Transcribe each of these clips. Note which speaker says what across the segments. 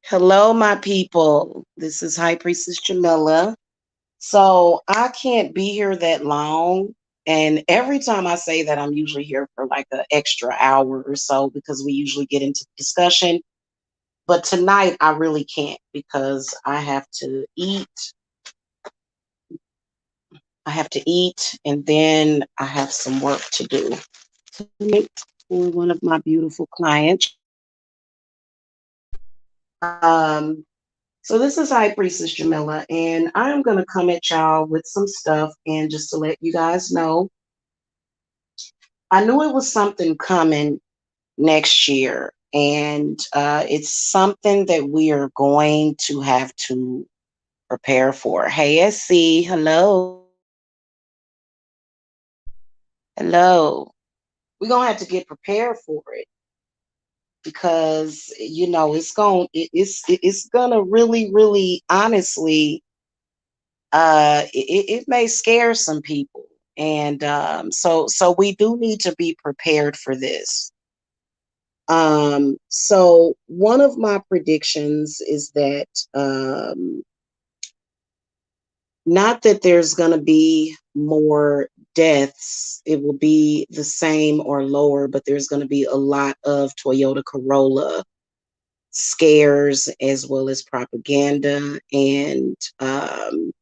Speaker 1: Hello, my people. This is High Priestess Jamila. So I can't be here that long. And every time I say that, I'm usually here for like an extra hour or so because we usually get into discussion. But tonight, I really can't because I have to eat. I have to eat, and then I have some work to do tonight for one of my beautiful clients. Um, So this is High Priestess Jamila, and I'm gonna come at y'all with some stuff. And just to let you guys know, I knew it was something coming next year, and it's something that we are going to have to prepare for. Hey, SC, hello, hello. We're gonna have to get prepared for it because it's gonna really honestly it may scare some people, and so we do need to be prepared for this. So one of my predictions is that not that there's going to be more deaths, it will be the same or lower, but there's going to be a lot of Toyota Corolla scares as well as propaganda, and that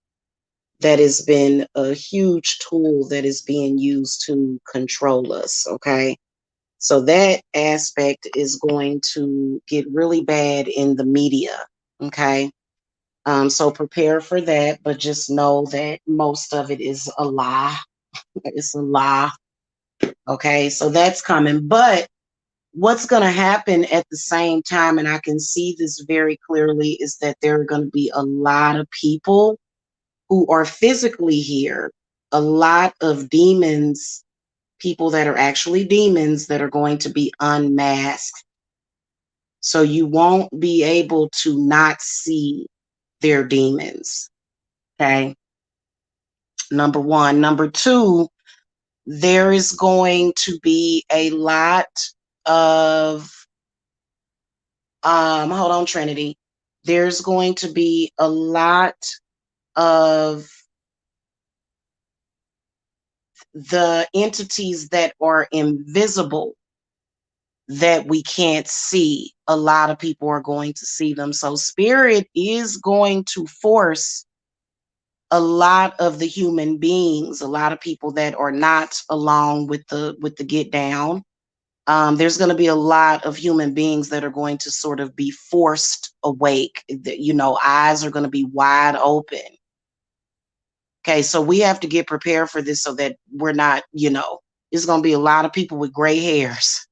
Speaker 1: has been a huge tool that is being used to control us. Okay. So that aspect is going to get really bad in the media. Okay. So prepare for that, but just know that most of it is a lie. It's a lie. Okay. So that's coming. But what's going to happen at the same time, and I can see this very clearly, is that there are going to be a lot of people who are physically here, a lot of demons, people that are actually demons that are going to be unmasked. So you won't be able to not see their demons. Okay. Number one. Number two, there is going to be a lot of, hold on, Trinity. There's going to be a lot of the entities that are invisible that we can't see. A lot of people are going to see them. So spirit is going to force a lot of the human beings, a lot of people that are not along with the get down. There's going to be a lot of human beings that are going to sort of be forced awake. Eyes are going to be wide open. Okay, so we have to get prepared for this so that we're not, it's going to be a lot of people with gray hairs.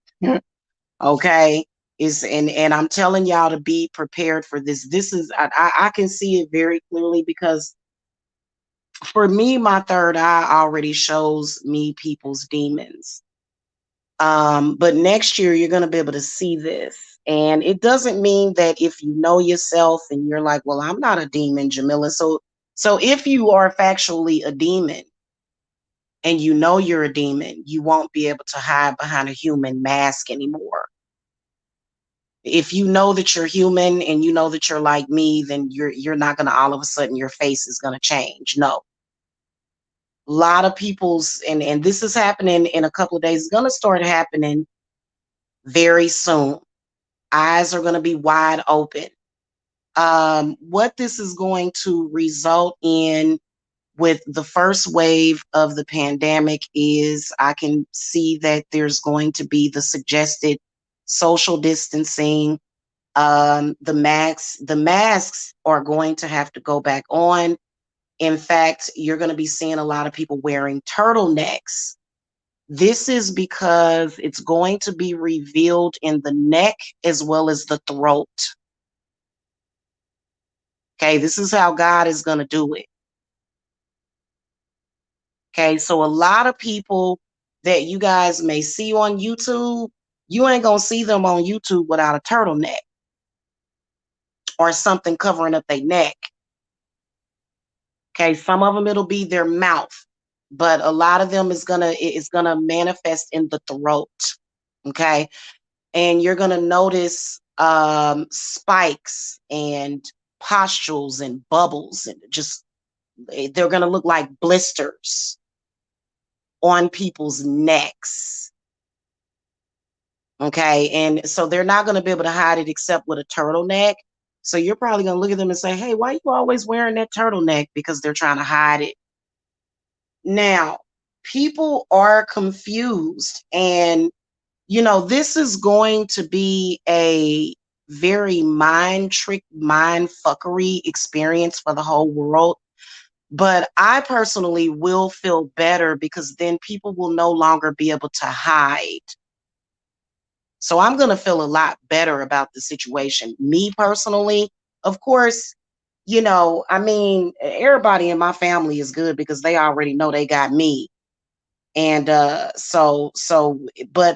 Speaker 1: Okay, and I'm telling y'all to be prepared for this. This is I can see it very clearly because for me, my third eye already shows me people's demons. But next year you're going to be able to see this. And it doesn't mean that if you know yourself and you're like, well, I'm not a demon, Jamila. So if you are factually a demon and you know you're a demon, you won't be able to hide behind a human mask anymore. If you know that you're human and you know that you're like me, then you're not going to all of a sudden your face is going to change. No. A lot of people's and this is happening in a couple of days. It's going to start happening very soon. Eyes are going to be wide open. What this is going to result in with the first wave of the pandemic is I can see that there's going to be the suggested social distancing. The masks are going to have to go back on. In fact, you're going to be seeing a lot of people wearing turtlenecks. This is because it's going to be revealed in the neck as well as the throat. Okay, this is how God is going to do it. Okay, so a lot of people that you guys may see on YouTube, you ain't going to see them on YouTube without a turtleneck or something covering up their neck. Okay, some of them it'll be their mouth, but a lot of them is gonna manifest in the throat. Okay, And you're going to notice spikes and pustules and bubbles, and just they're going to look like blisters on people's necks. Okay. And so they're not going to be able to hide it except with a turtleneck. So you're probably going to look at them and say, hey, why are you always wearing that turtleneck? Because they're trying to hide it. Now, people are confused, and this is going to be a very mind trick, mind fuckery experience for the whole world. But I personally will feel better because then people will no longer be able to hide. So I'm going to feel a lot better about the situation. Me personally, of course, I mean, everybody in my family is good because they already know they got me. And but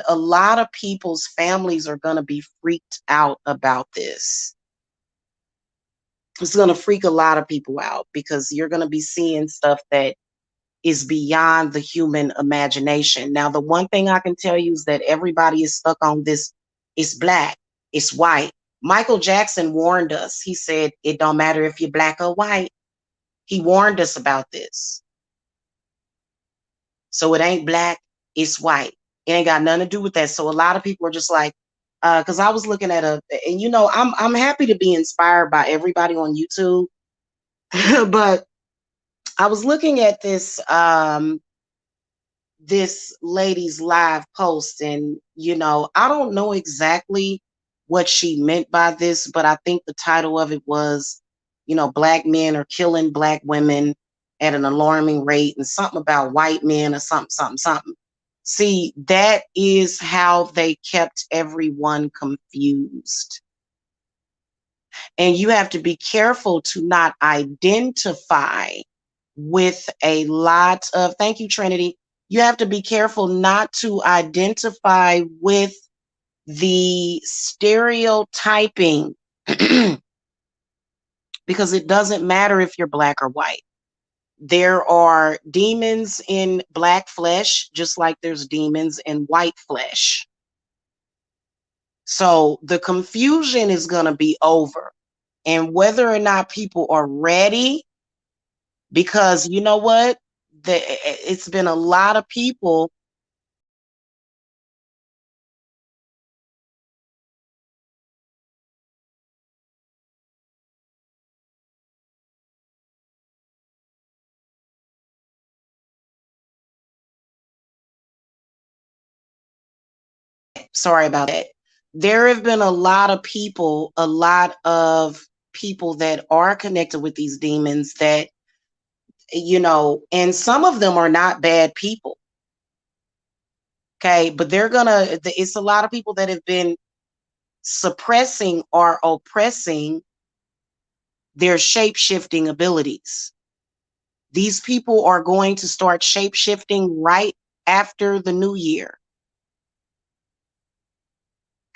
Speaker 1: a lot of people's families are going to be freaked out about this. It's going to freak a lot of people out because you're going to be seeing stuff that is beyond the human imagination. Now, the one thing I can tell you is that everybody is stuck on this. It's black, it's white. Michael Jackson warned us. He said, it don't matter if you're black or white. He warned us about this. So it ain't black, it's white. It ain't got nothing to do with that. So a lot of people are just like, because I was looking at and I'm happy to be inspired by everybody on YouTube. But I was looking at this lady's live post, and I don't know exactly what she meant by this, but I think the title of it was, black men are killing black women at an alarming rate, and something about white men or something. See, that is how they kept everyone confused. And you have to be careful to not identify with a lot of, thank you, Trinity. You have to be careful not to identify with the stereotyping because it doesn't matter if you're black or white. There are demons in black flesh, just like there's demons in white flesh. So the confusion is going to be over. And whether or not people are ready, because you know what? It's been a lot of people. Sorry about that. There have been a lot of people that are connected with these demons that, and some of them are not bad people. Okay. But it's a lot of people that have been suppressing or oppressing their shape shifting abilities. These people are going to start shape shifting right after the new year.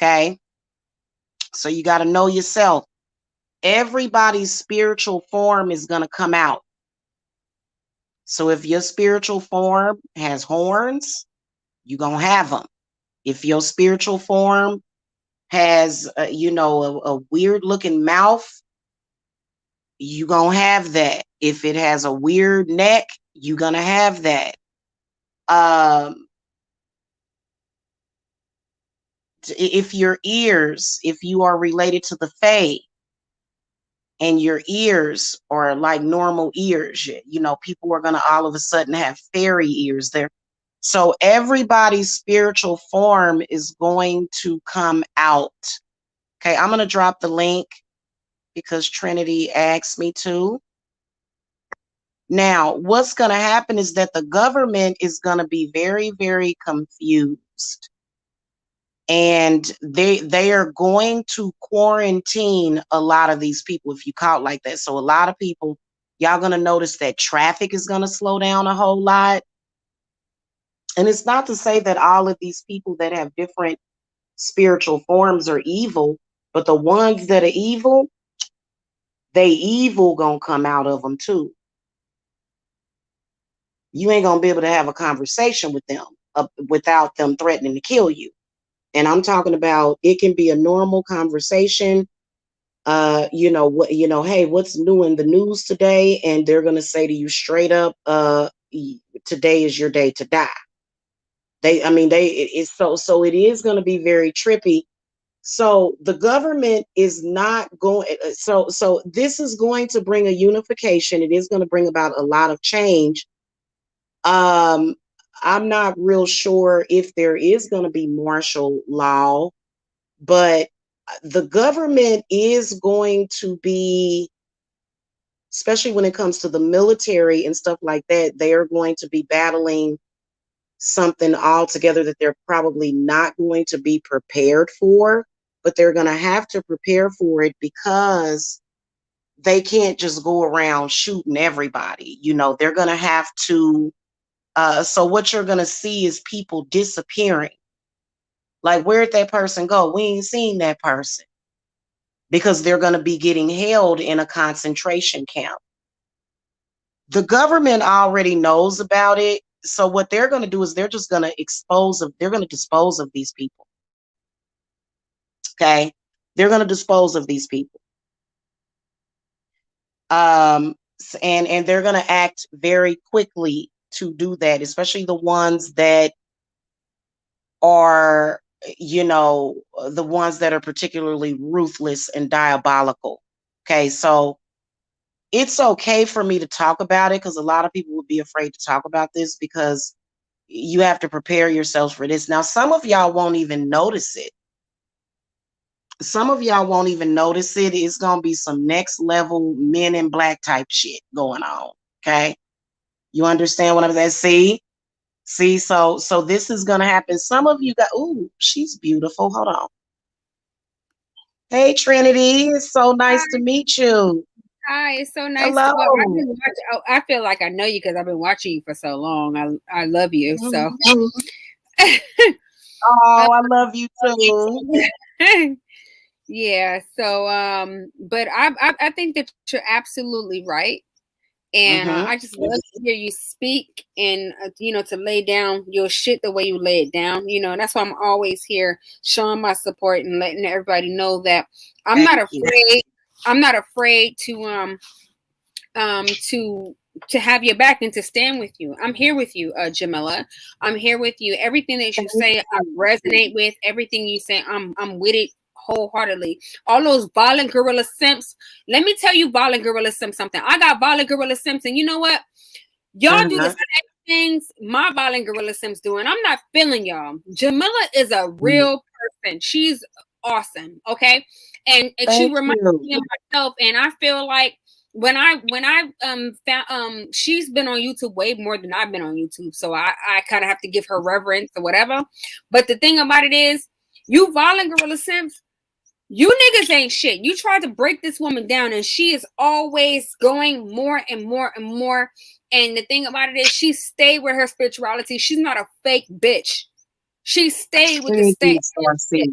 Speaker 1: Okay. So you got to know yourself. Everybody's spiritual form is going to come out. So if your spiritual form has horns, you're going to have them. If your spiritual form has, a weird looking mouth, you're going to have that. If it has a weird neck, you're going to have that. If your ears, if you are related to the Fae, and your ears are like normal ears, people are going to all of a sudden have fairy ears there. So everybody's spiritual form is going to come out. Okay, I'm going to drop the link because Trinity asked me to. Now, what's going to happen is that the government is going to be very, very confused. And they are going to quarantine a lot of these people if you caught like that. So a lot of people, y'all going to notice that traffic is going to slow down a whole lot. And it's not to say that all of these people that have different spiritual forms are evil, but the ones that are evil, they evil going to come out of them too. You ain't going to be able to have a conversation with them without them threatening to kill you. And I'm talking about it can be a normal conversation. What, hey, what's new in the news today? And they're gonna say to you straight up, today is your day to die. It's so it is gonna be very trippy. So the government is not going. So this is going to bring a unification. It is going to bring about a lot of change. Um, I'm not real sure if there is going to be martial law, but the government is going to be, especially when it comes to the military and stuff like that, they are going to be battling something altogether that they're probably not going to be prepared for, but they're going to have to prepare for it because they can't just go around shooting everybody. They're going to have to. So what you're going to see is people disappearing. Like, where'd that person go? We ain't seen that person, because they're going to be getting held in a concentration camp. The government already knows about it. So what they're going to do is they're just going to they're going to dispose of these people. Okay. They're going to dispose of these people. And they're going to act very quickly to do that, especially the ones that are, the ones that are particularly ruthless and diabolical. Okay. So it's okay for me to talk about it, because a lot of people would be afraid to talk about this because you have to prepare yourselves for this. Now, some of y'all won't even notice it. Some of y'all won't even notice it. It's going to be some next level Men in Black type shit going on. Okay. You understand what I'm saying? See, so this is going to happen. Some of you got, ooh, she's beautiful. Hold on. Hey, Trinity. It's so nice to meet you.
Speaker 2: Hi, it's so nice.
Speaker 1: Hello.
Speaker 2: Well, I've been watching. Oh, I feel like I know you because I've been watching you for so long. I love you. So,
Speaker 1: Oh, I love you too.
Speaker 2: yeah. So, but I think that you're absolutely right, and I just love to hear you speak and to lay down your shit the way you lay it down. That's why I'm always here showing my support and letting everybody know that I'm not afraid. I'm not afraid to have your back and to stand with you. I'm here with you, Jamila. I'm here with you. Everything that you say, I resonate with. Everything you say, I'm with it wholeheartedly. All those violent gorilla simps. Let me tell you, violent gorilla simps, something. I got violent gorilla simps, and you know what? Y'all do the same things my violent gorilla simps do, and I'm not feeling y'all. Jamila is a real person. She's awesome. Okay, and she reminds me of myself, and I feel like when I found she's been on YouTube way more than I've been on YouTube, so I kind of have to give her reverence or whatever. But the thing about it is, you violent gorilla simps, you niggas ain't shit. You tried to break this woman down, and she is always going more and more and more. And the thing about it is, she stayed with her spirituality. She's not a fake bitch. She stayed with the same shit.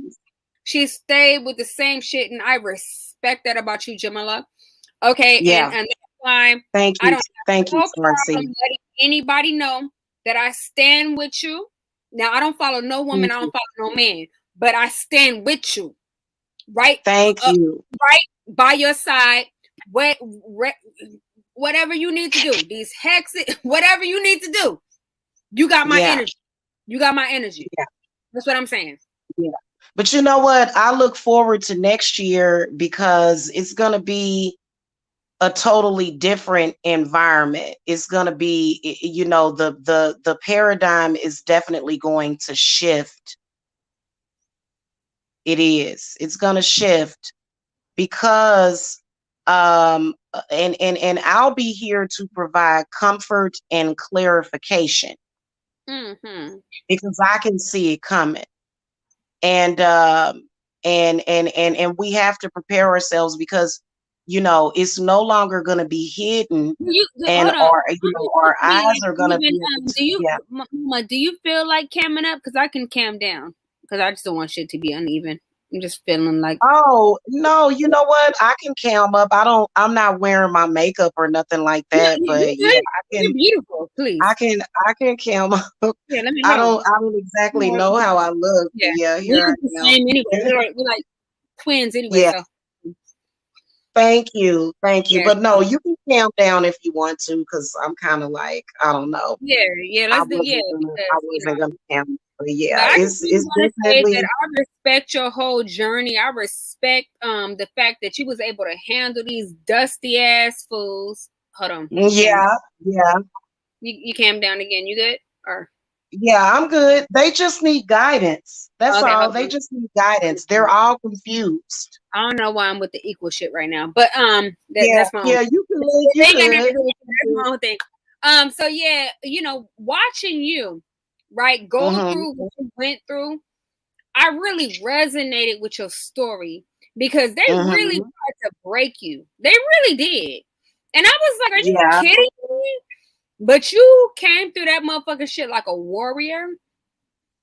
Speaker 2: She stayed with the same shit, and I respect that about you, Jamila. Okay, and that's why
Speaker 1: Thank you.
Speaker 2: I don't have no problem
Speaker 1: letting
Speaker 2: anybody know that I stand with you. Now, I don't follow no woman, I don't follow no man, but I stand with you. Right?
Speaker 1: Thank you.
Speaker 2: Right by your side. Whatever you need to do, these hexes, whatever you need to do, you got my energy. You got my energy. Yeah. That's what I'm saying.
Speaker 1: Yeah. But you know what? I look forward to next year because it's going to be a totally different environment. It's going to be, the paradigm is definitely going to shift. It is. It's going to shift because and I'll be here to provide comfort and clarification because I can see it coming. And we have to prepare ourselves because it's no longer going to be hidden, and our eyes are going to be
Speaker 2: Mama, do you feel like camming up? Because I can cam down, because I just don't want shit to be uneven. I'm just feeling like,
Speaker 1: Oh, no, you know what? I can cam up. I'm not wearing my makeup or nothing like
Speaker 2: no,
Speaker 1: that, but yeah,
Speaker 2: good. You're beautiful.
Speaker 1: I
Speaker 2: Please.
Speaker 1: can I can cam up.
Speaker 2: Yeah, let me hold on.
Speaker 1: I don't exactly
Speaker 2: No,
Speaker 1: know how I look, but
Speaker 2: yeah,
Speaker 1: yeah,
Speaker 2: we
Speaker 1: here
Speaker 2: look the
Speaker 1: I am.
Speaker 2: same anyway. We're like twins anyway.
Speaker 1: Yeah,
Speaker 2: So
Speaker 1: thank you. Thank you.
Speaker 2: yeah,
Speaker 1: But no, you can cam down if you want to, because I'm kind of like, I don't know.
Speaker 2: yeah. Let's do
Speaker 1: I
Speaker 2: because
Speaker 1: wasn't gonna cam. But
Speaker 2: but
Speaker 1: yeah,
Speaker 2: I just really
Speaker 1: it's
Speaker 2: want to say that
Speaker 1: definitely
Speaker 2: I respect your whole journey. I respect the fact that you was able to handle these dusty ass fools. Hold on,
Speaker 1: yeah, yeah.
Speaker 2: you cam down again. You good? Or
Speaker 1: Yeah, I'm good. They just need guidance. That's
Speaker 2: okay,
Speaker 1: all.
Speaker 2: hold
Speaker 1: They
Speaker 2: on.
Speaker 1: just need guidance. They're all confused.
Speaker 2: I don't know why I'm with the equal shit right now, but
Speaker 1: Yeah,
Speaker 2: that's my own.
Speaker 1: yeah, you good.
Speaker 2: They
Speaker 1: You
Speaker 2: ain't got nothing to
Speaker 1: good.
Speaker 2: do with
Speaker 1: You
Speaker 2: it. That's my
Speaker 1: good.
Speaker 2: own thing. So yeah, watching you, right, go
Speaker 1: Mhm.
Speaker 2: through what you went through, I really resonated with your story because they really
Speaker 1: Mhm.
Speaker 2: tried to break you. They really did. And I was like, are you
Speaker 1: Yeah.
Speaker 2: kidding me? But you came through that motherfucking shit like a warrior. And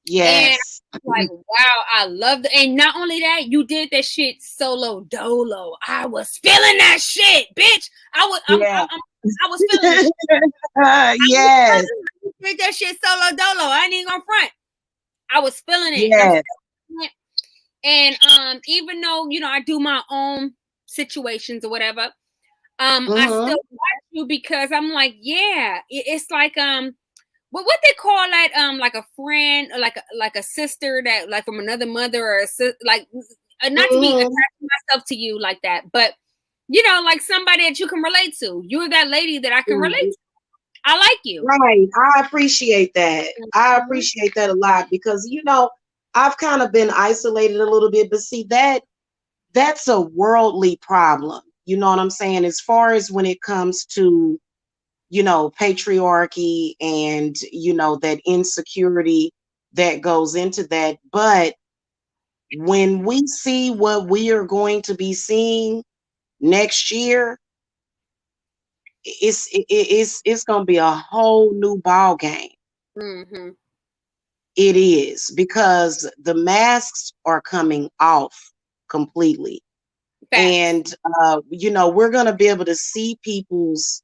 Speaker 1: Yes.
Speaker 2: like, wow, I loved it. And not only that, you did that shit solo dolo. I was feeling that shit, bitch.
Speaker 1: Yeah.
Speaker 2: I was feeling the shit.
Speaker 1: Yes.
Speaker 2: Did that shit solo dolo. I ain't even gonna front. I was feeling it, and I'm
Speaker 1: Yes.
Speaker 2: feeling it. And even though I do my own situations or whatever, I still
Speaker 1: Mhm.
Speaker 2: watch you because I'm like, yeah, it's like what they call that like a friend or like a sister that like from another mother or like not to be
Speaker 1: Mhm.
Speaker 2: attaching myself to you like that, but like somebody that you can relate to. You're that lady that I can relate
Speaker 1: Right.
Speaker 2: to. I like you.
Speaker 1: Right. I appreciate that. I
Speaker 2: Mhm.
Speaker 1: appreciate that a lot because I've kind of been isolated a little bit, but see that's a worldly problem. You know what I'm saying? As far as when it comes to patriarchy and, that insecurity that goes into that. But when we see what we are going to be seeing next year, it's going to be a whole new ball game.
Speaker 2: Mhm.
Speaker 1: It is because the masks are coming off completely.
Speaker 2: Facts.
Speaker 1: And, we're going to be able to see people's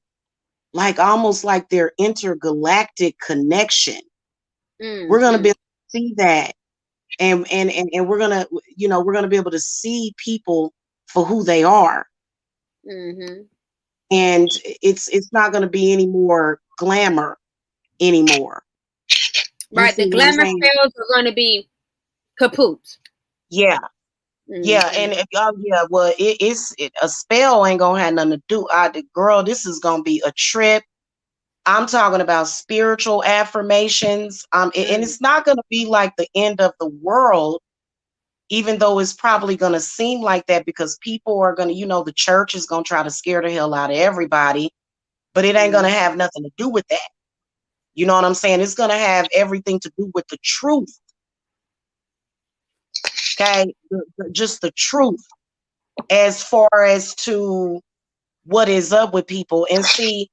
Speaker 1: like almost like their intergalactic connection. We're going to be
Speaker 2: Mhm.
Speaker 1: able to see that. And we're going to, we're going to be able to see people for who they are.
Speaker 2: Mhm.
Speaker 1: And it's not going to be any more glamour anymore. You
Speaker 2: Right.
Speaker 1: see
Speaker 2: The
Speaker 1: what I'm
Speaker 2: glamour
Speaker 1: saying?
Speaker 2: spells are going to be kaput.
Speaker 1: Yeah. Yeah,
Speaker 2: Mhm.
Speaker 1: and yeah, well, a spell ain't gonna have nothing to do. Girl, this is gonna be a trip. I'm talking about spiritual affirmations. And
Speaker 2: Mm.
Speaker 1: it's not gonna be like the end of the world, even though it's probably gonna seem like that because people are gonna, the church is gonna try to scare the hell out of everybody, but it ain't gonna have nothing to do with that. You know what I'm saying? It's gonna have everything to do with the truth. Okay, just the truth as far as to what is up with people. And see,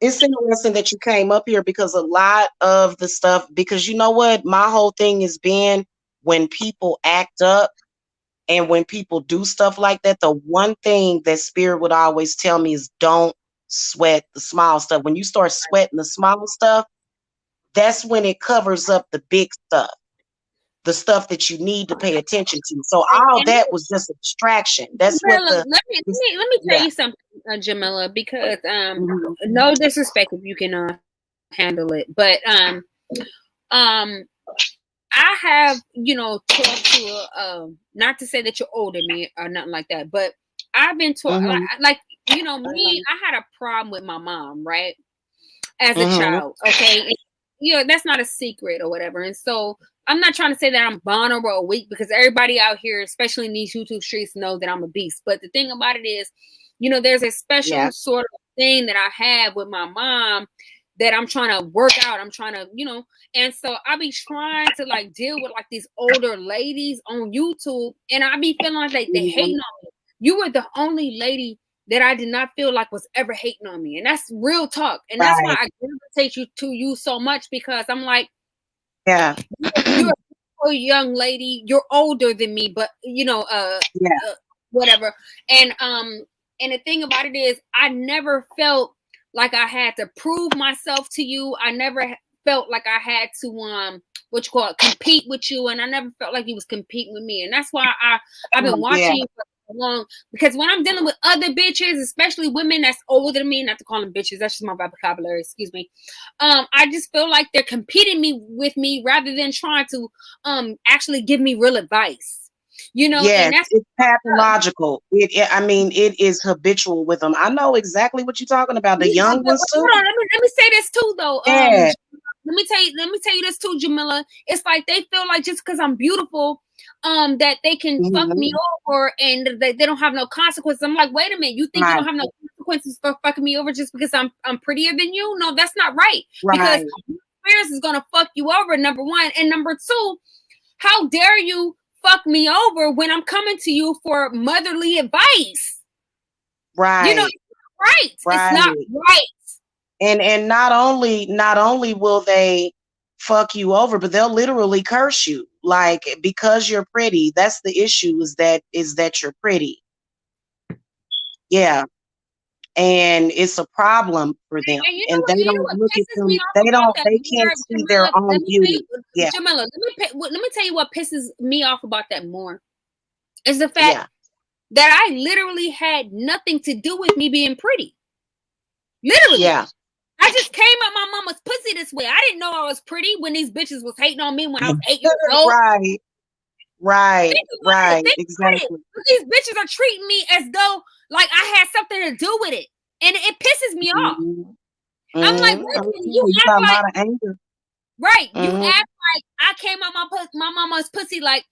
Speaker 1: it's interesting that you came up here because a lot of the stuff, because you know what, my whole thing has been when people act up and when people do stuff like that, the one thing that spirit would always tell me is don't sweat the small stuff. When you start sweating the small stuff, that's when it covers up the big stuff, the stuff that you need to pay attention to. So all
Speaker 2: And
Speaker 1: that was just a distraction. That's what
Speaker 2: Jamila, let me tell
Speaker 1: yeah.
Speaker 2: you something, Jamila, because
Speaker 1: Mhm.
Speaker 2: no disrespect if you can handle it, but um I have talked to not to say that you're older than me or nothing like that, but I've been taught
Speaker 1: Mhm.
Speaker 2: like me. I had a problem with my mom, right, as a
Speaker 1: Mhm.
Speaker 2: child. Okay, and, that's not a secret or whatever, and so I'm not trying to say that I'm vulnerable or weak because everybody out here, especially in these YouTube streets, know that I'm a beast. But the thing about it is, there's a
Speaker 1: Yeah.
Speaker 2: special sort of thing that I have with my mom that I'm trying to work out. I'm trying to, and so I be trying to like deal with like these older ladies on YouTube, and I be feeling like they hating
Speaker 1: Mhm.
Speaker 2: on me. You were the only lady that I did not feel like was ever hating on me. And that's real talk. And that's why
Speaker 1: Right.
Speaker 2: I gravitate you to you so much because I'm like,
Speaker 1: Yeah.
Speaker 2: you're a beautiful young lady. You're older than me, but
Speaker 1: Yeah.
Speaker 2: whatever. And the thing about it is, I never felt like I had to prove myself to you. I never felt like I had to what you call it, compete with you, and I never felt like you was competing with me. And that's why I've been
Speaker 1: Yeah.
Speaker 2: watching you for so long, because when I'm dealing with other bitches, especially women that's older than me, not to call them bitches, that's just my vocabulary, excuse me. I just feel like they're competing with me rather than trying to actually give me real advice.
Speaker 1: Yes,
Speaker 2: And that's
Speaker 1: it's pathological. I mean, it is habitual with them. I know exactly what you're talking about. The
Speaker 2: but
Speaker 1: young ones too.
Speaker 2: hold on, let me say this too though.
Speaker 1: Yeah.
Speaker 2: Let me tell you this too, Jamila. It's like they feel like just because I'm beautiful, that they can fuck me
Speaker 1: Mhm.
Speaker 2: over and they don't have no consequences. I'm like, wait a minute, you think you
Speaker 1: Right.
Speaker 2: don't have no consequences for fucking me over just because I'm prettier than you? No, that's not right. Because
Speaker 1: Right.
Speaker 2: experience is gonna fuck you over, number one. And number two, how dare you fuck me over when I'm coming to you for motherly advice?
Speaker 1: Right.
Speaker 2: It's not right. It's not
Speaker 1: Right.
Speaker 2: right.
Speaker 1: And not only will they fuck you over, but they'll literally curse you. Like, because you're pretty. That's the issue, is that you're pretty. Yeah. And it's a problem for them.
Speaker 2: And
Speaker 1: And they
Speaker 2: you know
Speaker 1: don't
Speaker 2: what
Speaker 1: look at
Speaker 2: pisses me
Speaker 1: them,
Speaker 2: off
Speaker 1: they
Speaker 2: about
Speaker 1: don't
Speaker 2: that
Speaker 1: they
Speaker 2: more,
Speaker 1: can't see their
Speaker 2: Jamila?
Speaker 1: own
Speaker 2: Let me tell
Speaker 1: beauty.
Speaker 2: you,
Speaker 1: Yeah.
Speaker 2: Jamila. Let me tell you what pisses me off about that more is the fact
Speaker 1: Yeah.
Speaker 2: that I literally had nothing to do with me being pretty. Literally,
Speaker 1: Yeah.
Speaker 2: I just came out my mama's pussy this way. I didn't know I was pretty when these bitches was hating on me when I was 8 years old.
Speaker 1: Right. Right.
Speaker 2: Think about it.
Speaker 1: Right.
Speaker 2: Think about it.
Speaker 1: Exactly.
Speaker 2: These bitches are treating me as though like I had something to do with it, and it pisses me off.
Speaker 1: Mhm.
Speaker 2: I'm like,
Speaker 1: Mhm.
Speaker 2: wait a
Speaker 1: I'm
Speaker 2: minute,
Speaker 1: telling
Speaker 2: you
Speaker 1: you, you
Speaker 2: act
Speaker 1: got a
Speaker 2: like
Speaker 1: lot of anger.
Speaker 2: right. You
Speaker 1: Mhm.
Speaker 2: act like I came out my mama's pussy like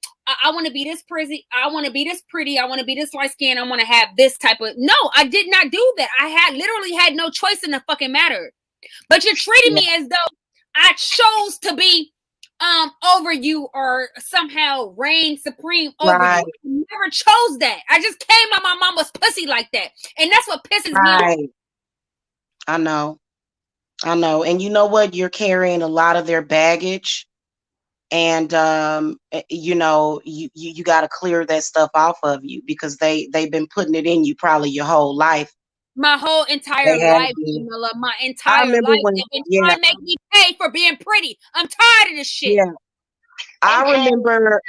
Speaker 2: I want to be this pretty. I want to be this pretty. I want to be this light skin. I want to have this type of. No, I did not do that. I had literally had no choice in the fucking matter. But you're treating
Speaker 1: Yeah.
Speaker 2: me as though I chose to be over you or somehow reign supreme over you.
Speaker 1: Right.
Speaker 2: I never chose that. I just came out my mama's pussy like that. And that's what pisses me off.
Speaker 1: Right. I know. I know. And you know what? You're carrying a lot of their baggage. And you got to clear that stuff off of you, because they've been putting it in you probably your whole life.
Speaker 2: My whole entire
Speaker 1: They have
Speaker 2: life,
Speaker 1: been.
Speaker 2: Jamila, my
Speaker 1: I
Speaker 2: entire
Speaker 1: remember
Speaker 2: life.
Speaker 1: when,
Speaker 2: They've been
Speaker 1: yeah,
Speaker 2: trying to make me pay for being pretty. I'm tired of this shit.
Speaker 1: yeah. I remember,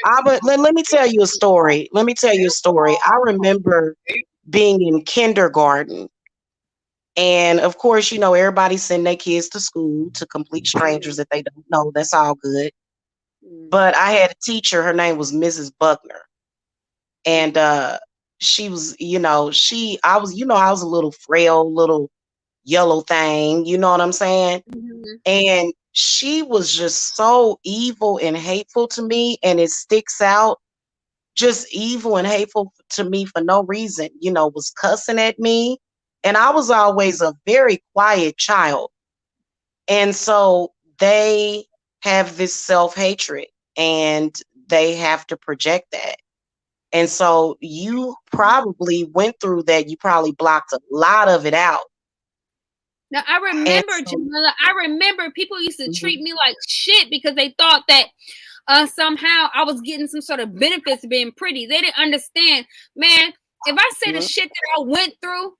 Speaker 1: let me tell you a story. Let me tell you a story. I remember being in kindergarten. And of course, everybody send their kids to school to complete strangers that they don't know. That's all good.
Speaker 2: Mm,
Speaker 1: But I had a teacher, her name was Mrs. Buckner. And
Speaker 2: mm,
Speaker 1: she was, I was a little frail, little yellow thing, you know what I'm saying?
Speaker 2: mhm.
Speaker 1: And she was just so evil and hateful to me, and it sticks out. Just evil and hateful to me for no reason, was cussing at me. And I was always a very quiet child. And so they have this self-hatred, and they have to project that. And so you probably went through that. You probably blocked a lot of it out.
Speaker 2: Now I
Speaker 1: And
Speaker 2: remember,
Speaker 1: so,
Speaker 2: Jamila. I remember people used to treat
Speaker 1: mhm,
Speaker 2: me like shit because they thought that somehow I was getting some sort of benefits of being pretty. They didn't understand, man. If I say the
Speaker 1: mhm,
Speaker 2: shit that I went through,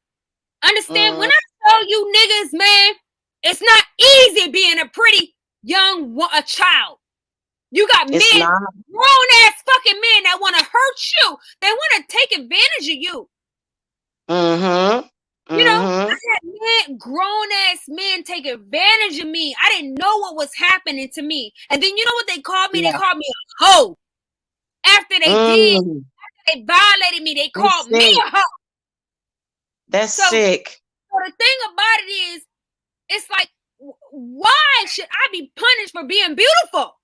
Speaker 2: understand when
Speaker 1: mhm.
Speaker 2: I tell you niggas, man, it's not easy being a pretty a child. You got
Speaker 1: It's
Speaker 2: men,
Speaker 1: not.
Speaker 2: grown ass fucking men that want to hurt you. They want to take advantage of you.
Speaker 1: Mhm.
Speaker 2: I
Speaker 1: Mhm.
Speaker 2: had grown ass men take advantage of me. I didn't know what was happening to me. And then you know what they called me? They
Speaker 1: Yeah.
Speaker 2: called me a hoe. After
Speaker 1: Mm.
Speaker 2: they violated me, they
Speaker 1: That's
Speaker 2: called me
Speaker 1: sick.
Speaker 2: a hoe.
Speaker 1: That's
Speaker 2: So,
Speaker 1: sick.
Speaker 2: the thing about it is, it's like, why should I be punished for being beautiful?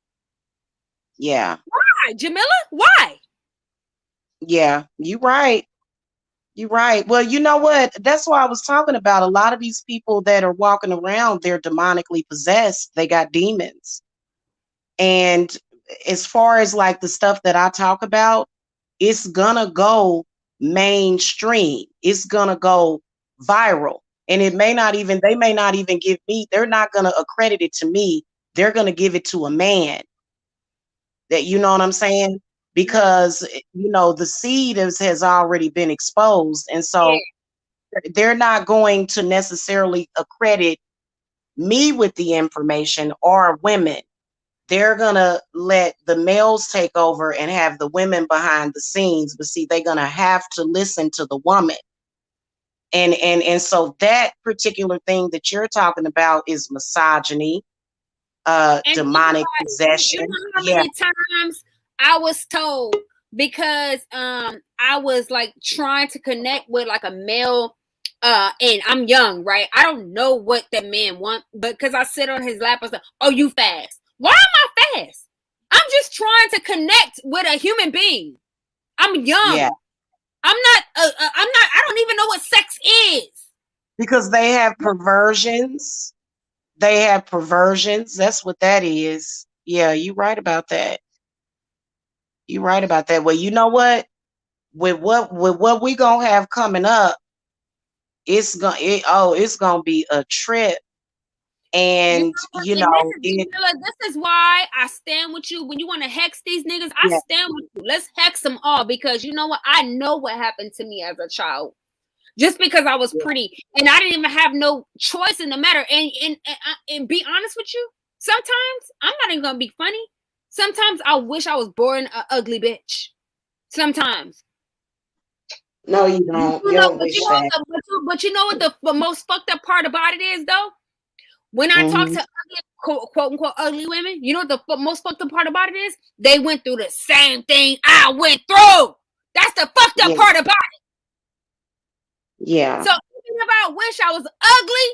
Speaker 1: Yeah.
Speaker 2: Why, Jamila? Why?
Speaker 1: Yeah. You right. You right. Well, you know what? That's why I was talking about a lot of these people that are walking around, they're demonically possessed. They got demons. And as far as like the stuff that I talk about, it's gonna go mainstream. It's gonna go viral. And they may not even give me, they're not gonna accredit it to me. They're gonna give it to a man. That, you know what I'm saying?
Speaker 2: Right.
Speaker 1: Because the seed has already been exposed, and
Speaker 2: Yeah.
Speaker 1: so they're not going to necessarily accredit me with the information or women. They're gonna let the males take over and have the women behind the scenes. But see, they're gonna have to listen to the woman. And so that particular thing that you're talking about is misogyny,
Speaker 2: And think
Speaker 1: demonic
Speaker 2: about it. You
Speaker 1: possession.
Speaker 2: know how
Speaker 1: Yeah,
Speaker 2: many times I was told because I was like trying to connect with like a male and I'm young, right? I don't know what that man want, but because I sit on his lap, I was like, "Oh, you fast? Why am I fast? I'm just trying to connect with a human being. I'm
Speaker 1: yeah.
Speaker 2: young. I'm not. I'm not. I don't even know what sex is.
Speaker 1: Because they have perversions. They have perversions. That's what that is. Yeah, you're right about that. You're right about that. Well, you know what? With what we gonna have coming up, it's gonna be a trip.
Speaker 2: You
Speaker 1: And
Speaker 2: know what? And this is Jamila, this is why I stand with you. When you want to hex these niggas, I
Speaker 1: yeah,
Speaker 2: stand with you. Let's hex them all because you know what? I know what happened to me as a child. Just because I was
Speaker 1: yeah.
Speaker 2: pretty and I didn't even have no choice in the matter. And be honest with you, sometimes I'm not even gonna be funny. Sometimes I wish I was born an ugly bitch. Sometimes.
Speaker 1: No, you don't. You don't wish that.
Speaker 2: But you know what the most fucked up part about it is though? When I talk
Speaker 1: Hmm.
Speaker 2: to ugly, quote unquote ugly women, you know what the most fucked up part about it is? They went through the same thing I went through. That's the fucked up
Speaker 1: Yeah,
Speaker 2: part about it.
Speaker 1: yeah,
Speaker 2: So even if I wish I was ugly,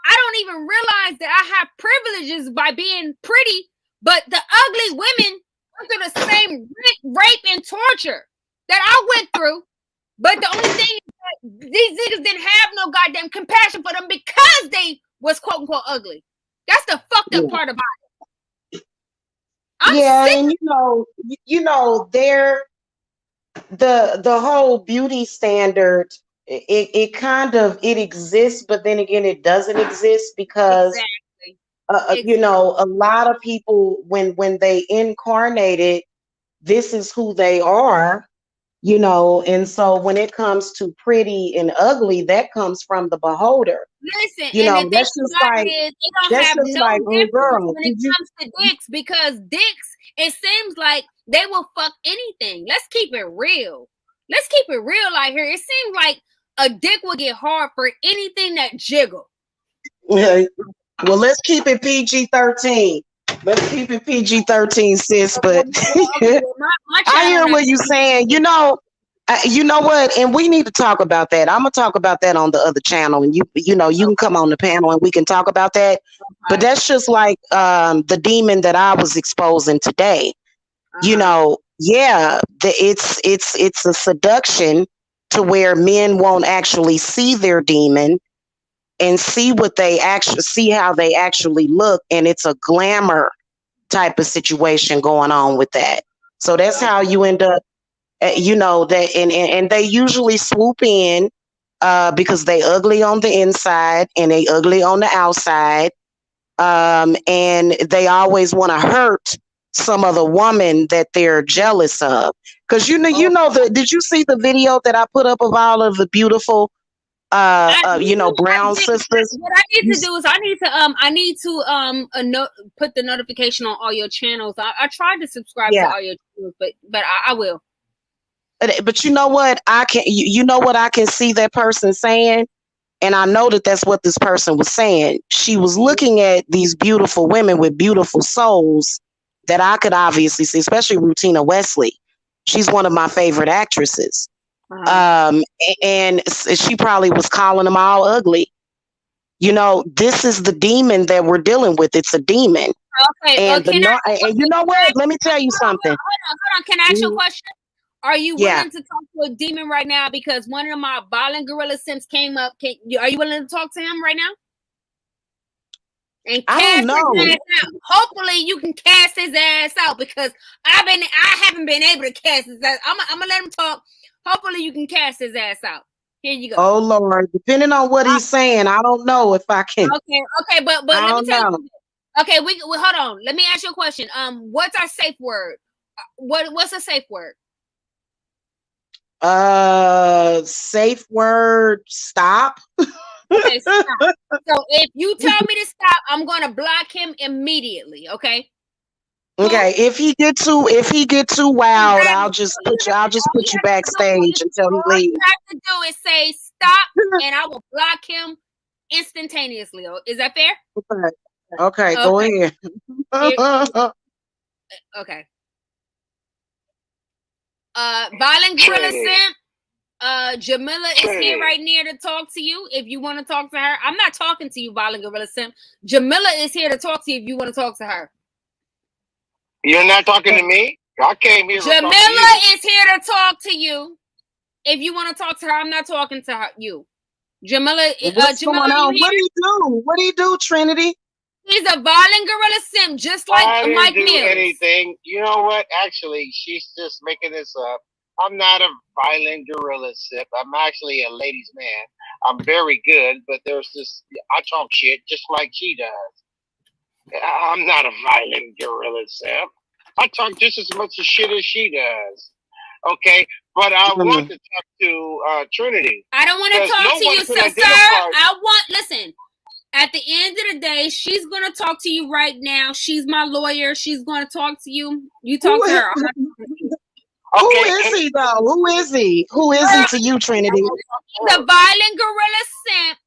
Speaker 2: I don't even realize that I have privileges by being pretty. But the ugly women went through the same rape and torture that I went through. But the only thing is that these niggas didn't have no goddamn compassion for them because they was quote unquote ugly. That's the fucked up
Speaker 1: yeah,
Speaker 2: part about it. I'm
Speaker 1: yeah.
Speaker 2: sick.
Speaker 1: And there the whole beauty standard. It kind of it exists, but then again, it doesn't exist because
Speaker 2: Exactly. Exactly.
Speaker 1: a lot of people when they incarnate it, this is who they are. And so when it comes to pretty and ugly, that comes from the beholder.
Speaker 2: Listen, and the thing
Speaker 1: That's just
Speaker 2: about it
Speaker 1: like
Speaker 2: is, they don't
Speaker 1: that's
Speaker 2: have
Speaker 1: just
Speaker 2: no
Speaker 1: like, oh
Speaker 2: difference
Speaker 1: girl,
Speaker 2: when it
Speaker 1: did you?
Speaker 2: comes to dicks because dicks, it seems like they will fuck anything. Let's keep it real. Let's keep it real out here. It seems like a dick will get hard for anything that jiggle.
Speaker 1: Well, let's keep it PG-13. Let's keep it PG-13, sis. But
Speaker 2: Okay, well, my
Speaker 1: I
Speaker 2: channel
Speaker 1: hear
Speaker 2: not.
Speaker 1: what you're saying. You know what? And we need to talk about that. I'm gonna talk about that on the other channel, and you can come on the panel and we can talk about that. But
Speaker 2: Okay.
Speaker 1: that's just like the demon that I was exposing today.
Speaker 2: Uh-huh.
Speaker 1: Yeah, it's a seduction to where men won't actually see their demon and see how they actually look, and it's a glamour type of situation going on with that. So that's how you end up, that, and they usually swoop in because they ugly on the inside and they ugly on the outside, and they always want to hurt some other woman that they're jealous of. Because
Speaker 2: Oh,
Speaker 1: did you see the video that I put up of all of the beautiful, brown sisters?
Speaker 2: what I need
Speaker 1: You,
Speaker 2: to do is I need to put the notification on all your channels. I tried to subscribe to
Speaker 1: yeah,
Speaker 2: all your channels, but I will.
Speaker 1: but you know what? you know what I can see that person saying, and I know that that's what this person was saying. She was looking at these beautiful women with beautiful souls that I could obviously see, especially Rutina Wesley. She's one of my favorite actresses.
Speaker 2: Uh-huh.
Speaker 1: And she probably was calling them all ugly. This is the demon that we're dealing with. It's a demon.
Speaker 2: Okay.
Speaker 1: And
Speaker 2: Can I?
Speaker 1: and you know what? Let me tell you something.
Speaker 2: Hold on. Can I ask you a
Speaker 1: Mhm.
Speaker 2: question? Are you
Speaker 1: Yeah.
Speaker 2: willing to talk to a demon right now? Because one of my violent gorilla simps came up. Are you willing to talk to him right now and
Speaker 1: I don't
Speaker 2: cast his
Speaker 1: know.
Speaker 2: ass out? Hopefully, you can cast his ass out because I haven't been able to cast his ass. I'm gonna let him talk. Hopefully, you can cast his ass out. Here you go.
Speaker 1: Oh Lord. Depending on what he's saying, I don't know if I can.
Speaker 2: Okay, but
Speaker 1: I
Speaker 2: let me
Speaker 1: don't
Speaker 2: tell you
Speaker 1: know.
Speaker 2: something. Okay, we hold on. Let me ask you a question. What's our safe word? What's a safe word?
Speaker 1: Safe word, stop.
Speaker 2: Okay, stop. So if you tell me to stop, I'm gonna block him immediately. Okay. Cool?
Speaker 1: Okay, if he get too wild,
Speaker 2: Exactly.
Speaker 1: I'll just put you backstage until he
Speaker 2: All you
Speaker 1: leaves.
Speaker 2: have to do is say stop, and I will block him instantaneously. Is that fair?
Speaker 1: Okay, okay, go
Speaker 2: Okay.
Speaker 1: ahead.
Speaker 2: Okay. Violent Gorilla Simp. Jamila is here right near to talk to you if you want to talk to her. I'm not talking to you, Violent Gorilla Simp. Jamila is here to talk to you if you want to talk to her.
Speaker 3: You're not talking to me? I came here to talk to you.
Speaker 2: Jamila is here to talk to you. If you want to talk to her, I'm not talking to her. You. Jamila,
Speaker 1: What's
Speaker 2: Jamila,
Speaker 1: going on?
Speaker 2: you here?
Speaker 1: What do you do, Trinity?
Speaker 2: He's a violent gorilla simp, just like
Speaker 3: I didn't
Speaker 2: Mike
Speaker 3: do
Speaker 2: Mills.
Speaker 3: anything. You know what? Actually, she's just making this up. I'm not a violent gorilla simp. I'm actually a ladies' man. I'm very good, but there's this. I talk shit just like she does. I'm not a violent gorilla simp. I talk just as much of shit as she does. Okay, but I want to talk to Trinity.
Speaker 2: I don't want to talk to you, sister. Listen. At the end of the day, she's going to talk to you right now. She's my lawyer. She's going to talk to you. You talk to her.
Speaker 1: Who is he, though? Who is he? Who is he to you, Trinity?
Speaker 2: He's a violent gorilla simp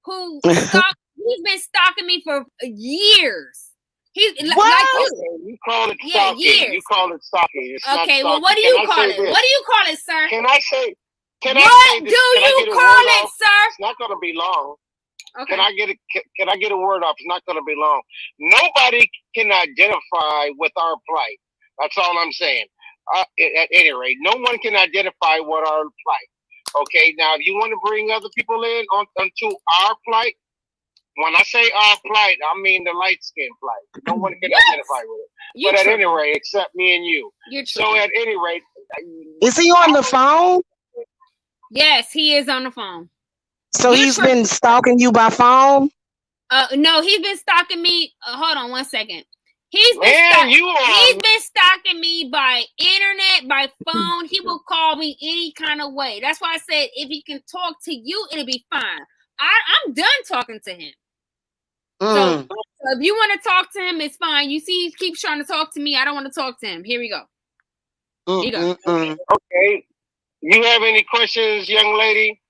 Speaker 2: who he's been stalking me for years. He's like you.
Speaker 3: You call it stalking.
Speaker 2: Years.
Speaker 3: You call it stalking. It's
Speaker 2: okay, well, what do you call it? What do you call it, sir?
Speaker 3: Can I say?
Speaker 2: What do you call it, sir?
Speaker 3: It's not going to be long.
Speaker 2: Okay.
Speaker 3: Can I get a word off? It's not going to be long. Nobody can identify with our plight. That's all I'm saying. At any rate, no one can identify what our plight. Okay, now if you want to bring other people in onto our plight, when I say our plight, I mean the light skin plight. No one can identify with it. But at any rate, except me and you. So at any rate,
Speaker 1: is he on the phone?
Speaker 2: Yes, he is on the phone.
Speaker 1: So he's been stalking you by phone?
Speaker 2: No, he's been stalking me. Hold on 1 second. He's been stalking me by internet, by phone. He will call me any kind of way. That's why I said if he can talk to you, it'll be fine. I'm done talking to him. So if you want to talk to him, it's fine. You see, he keeps trying to talk to me. I don't want to talk to him. Here we go. Here you go.
Speaker 3: Okay. You have any questions, young lady?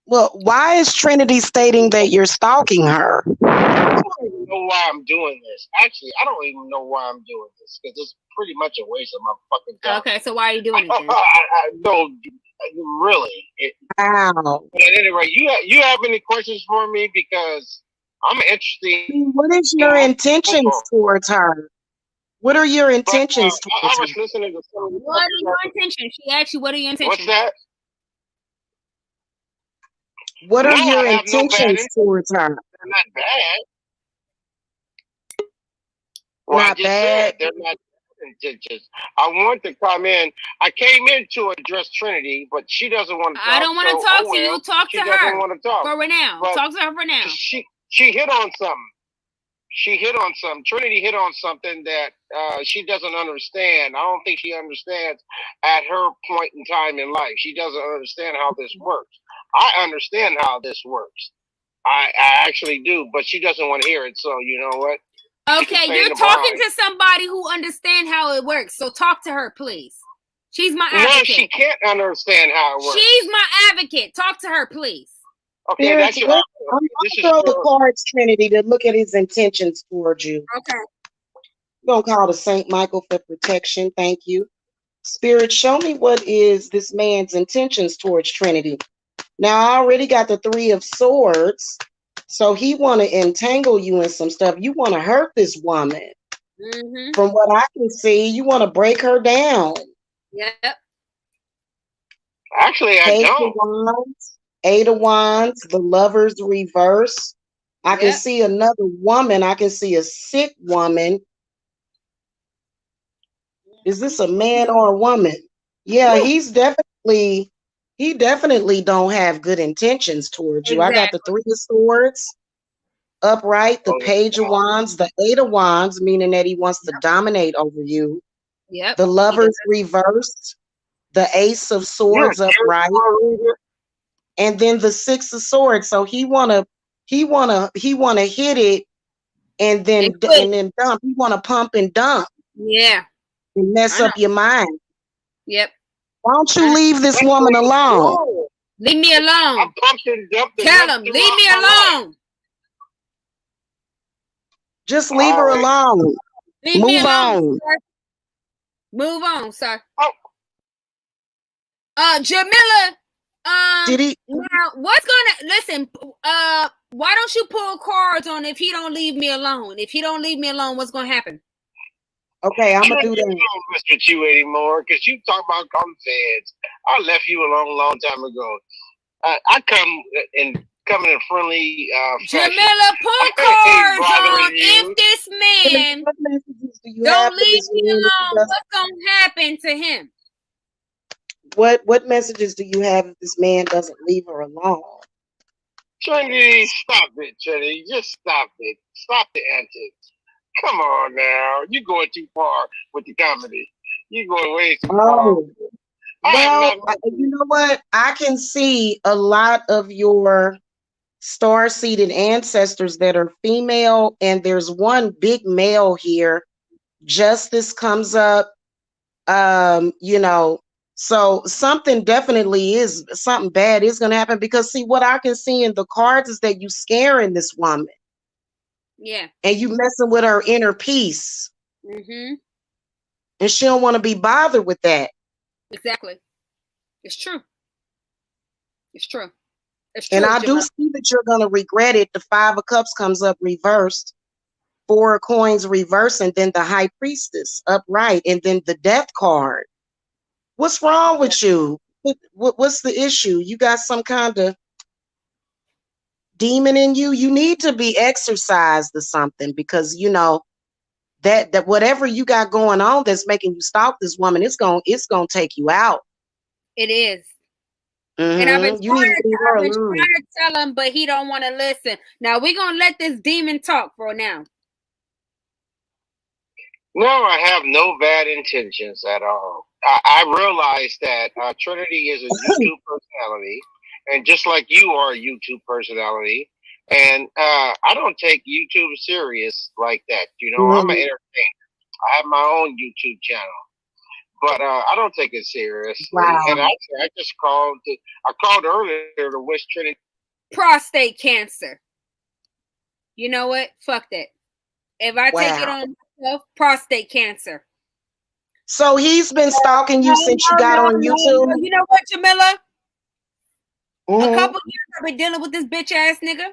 Speaker 1: Well, why is Trinity stating that you're stalking her?
Speaker 3: I don't even know why I'm doing this. Actually, I don't even know why I'm doing this because it's pretty much a waste of my fucking time.
Speaker 2: Okay, so why are you doing it then?
Speaker 3: No, really.
Speaker 1: Wow.
Speaker 3: But anyway, you have any questions for me? Because I'm interested.
Speaker 1: What is your intentions towards her? What are your intentions towards
Speaker 3: her? I was listening to some.
Speaker 2: What are your intentions? She asked you, what are your intentions?
Speaker 3: What's that?
Speaker 1: What are your intentions towards her?
Speaker 3: They're not bad.
Speaker 1: Well, not bad.
Speaker 3: They're not intentions. I want to come in. I came in to address Trinity, but she doesn't want to talk.
Speaker 2: I don't want to talk to you. Talk to her.
Speaker 3: She doesn't want to talk.
Speaker 2: For now. Talk to her for now.
Speaker 3: She hit on something. Trinity hit on something that she doesn't understand. I don't think she understands at her point in time in life. She doesn't understand how this works. I understand how this works. I actually do, but she doesn't want to hear it. So you know what?
Speaker 2: Okay, you're talking to somebody who understands how it works. So talk to her, please. She's my advocate.
Speaker 3: No, she can't understand how it works.
Speaker 2: She's my advocate. Talk to her, please.
Speaker 3: Okay, that's your.
Speaker 1: I'm gonna throw the cards, Trinity, to look at his intentions towards you.
Speaker 2: Okay.
Speaker 1: We're gonna call the Saint Michael for protection. Thank you. Spirit, show me what is this man's intentions towards Trinity. Now I already got the 3 of Swords. So he want to entangle you in some stuff. You want to hurt this woman.
Speaker 2: Mm-hmm.
Speaker 1: From what I can see, you want to break her down.
Speaker 2: Yep.
Speaker 3: Actually, I don't.
Speaker 1: 8 of Wands, the Lovers reverse. I can see another woman. I can see a sick woman. Is this a man or a woman? Yeah, he definitely don't have good intentions towards you.
Speaker 2: Exactly.
Speaker 1: I got the 3 of Swords upright, the Page of Wands, the 8 of Wands, meaning that he wants to dominate over you.
Speaker 2: Yep.
Speaker 1: The
Speaker 2: He does.
Speaker 1: Lovers reversed, the Ace of Swords upright, and then the Six of Swords. So he wanna hit it and
Speaker 2: And
Speaker 1: then
Speaker 2: quit.
Speaker 1: dump. He wanna pump and dump
Speaker 2: Yeah.
Speaker 1: and mess
Speaker 2: I know.
Speaker 1: up your mind.
Speaker 2: Yep.
Speaker 1: Why don't
Speaker 2: I
Speaker 1: you
Speaker 2: know.
Speaker 1: leave this woman alone?
Speaker 2: Leave me alone.
Speaker 3: I pumped and dumped
Speaker 2: Tell him, leave me alone.
Speaker 1: Just leave her alone.
Speaker 2: Leave me
Speaker 1: Move
Speaker 2: alone.
Speaker 1: on.
Speaker 2: Sir. Move on, sir.
Speaker 3: Oh.
Speaker 2: Jamila.
Speaker 1: Did he?
Speaker 2: Now, what's gonna listen? Why don't you pull cards on if he don't leave me alone? If he don't leave me alone, what's gonna happen?
Speaker 1: Okay, I'm gonna do that.
Speaker 3: I don't mess with you anymore because you talk about calling feds. I left you alone a long time ago. I come in a friendly
Speaker 2: Jamila, pull cards on if this man
Speaker 1: What messages do you
Speaker 2: don't
Speaker 1: have
Speaker 2: leave me alone. What's gonna happen to him?
Speaker 1: What messages do you have if this man doesn't leave her alone?
Speaker 3: Trinity, stop it, Trinity. Just stop it. Stop the antics. Come on now. You're going too far with the comedy. You're going way too far.
Speaker 1: Well, you know what? I can see a lot of your star-seeded ancestors that are female, and there's one big male here. Justice comes up, so something bad is going to happen, because see, what I can see in the cards is that you scaring this woman.
Speaker 2: Yeah.
Speaker 1: And you messing with her inner peace.
Speaker 2: Mm-hmm.
Speaker 1: And she don't want to be bothered with that.
Speaker 2: Exactly. It's true. It's true. It's
Speaker 1: true. And I
Speaker 2: Jamila.
Speaker 1: do see that you're going to regret it. The Five of Cups comes up reversed, Four of Coins reversed, and then the High Priestess upright, and then the Death card. What's wrong with you? What's the issue? You got some kind of demon in you? You need to be exorcised or something, because that whatever you got going on that's making you stalk this woman, it's gonna take you out.
Speaker 2: It is.
Speaker 1: Mm-hmm.
Speaker 2: And I've been trying to tell him, but he don't want to listen. Now we're gonna let this demon talk for now.
Speaker 3: No, I have no bad intentions at all. I realize that Trinity is a YouTube personality, and just like you are a YouTube personality, and I don't take YouTube serious like that. I'm an entertainer. I have my own YouTube channel, but I don't take it seriously. Wow. And I just called. I called earlier to wish Trinity
Speaker 2: prostate cancer. You know what? Fuck that. If I take it on myself, prostate cancer.
Speaker 1: So he's been stalking you since you got on YouTube.
Speaker 2: You know what, Jamila? A couple years I've been dealing with this bitch ass nigga.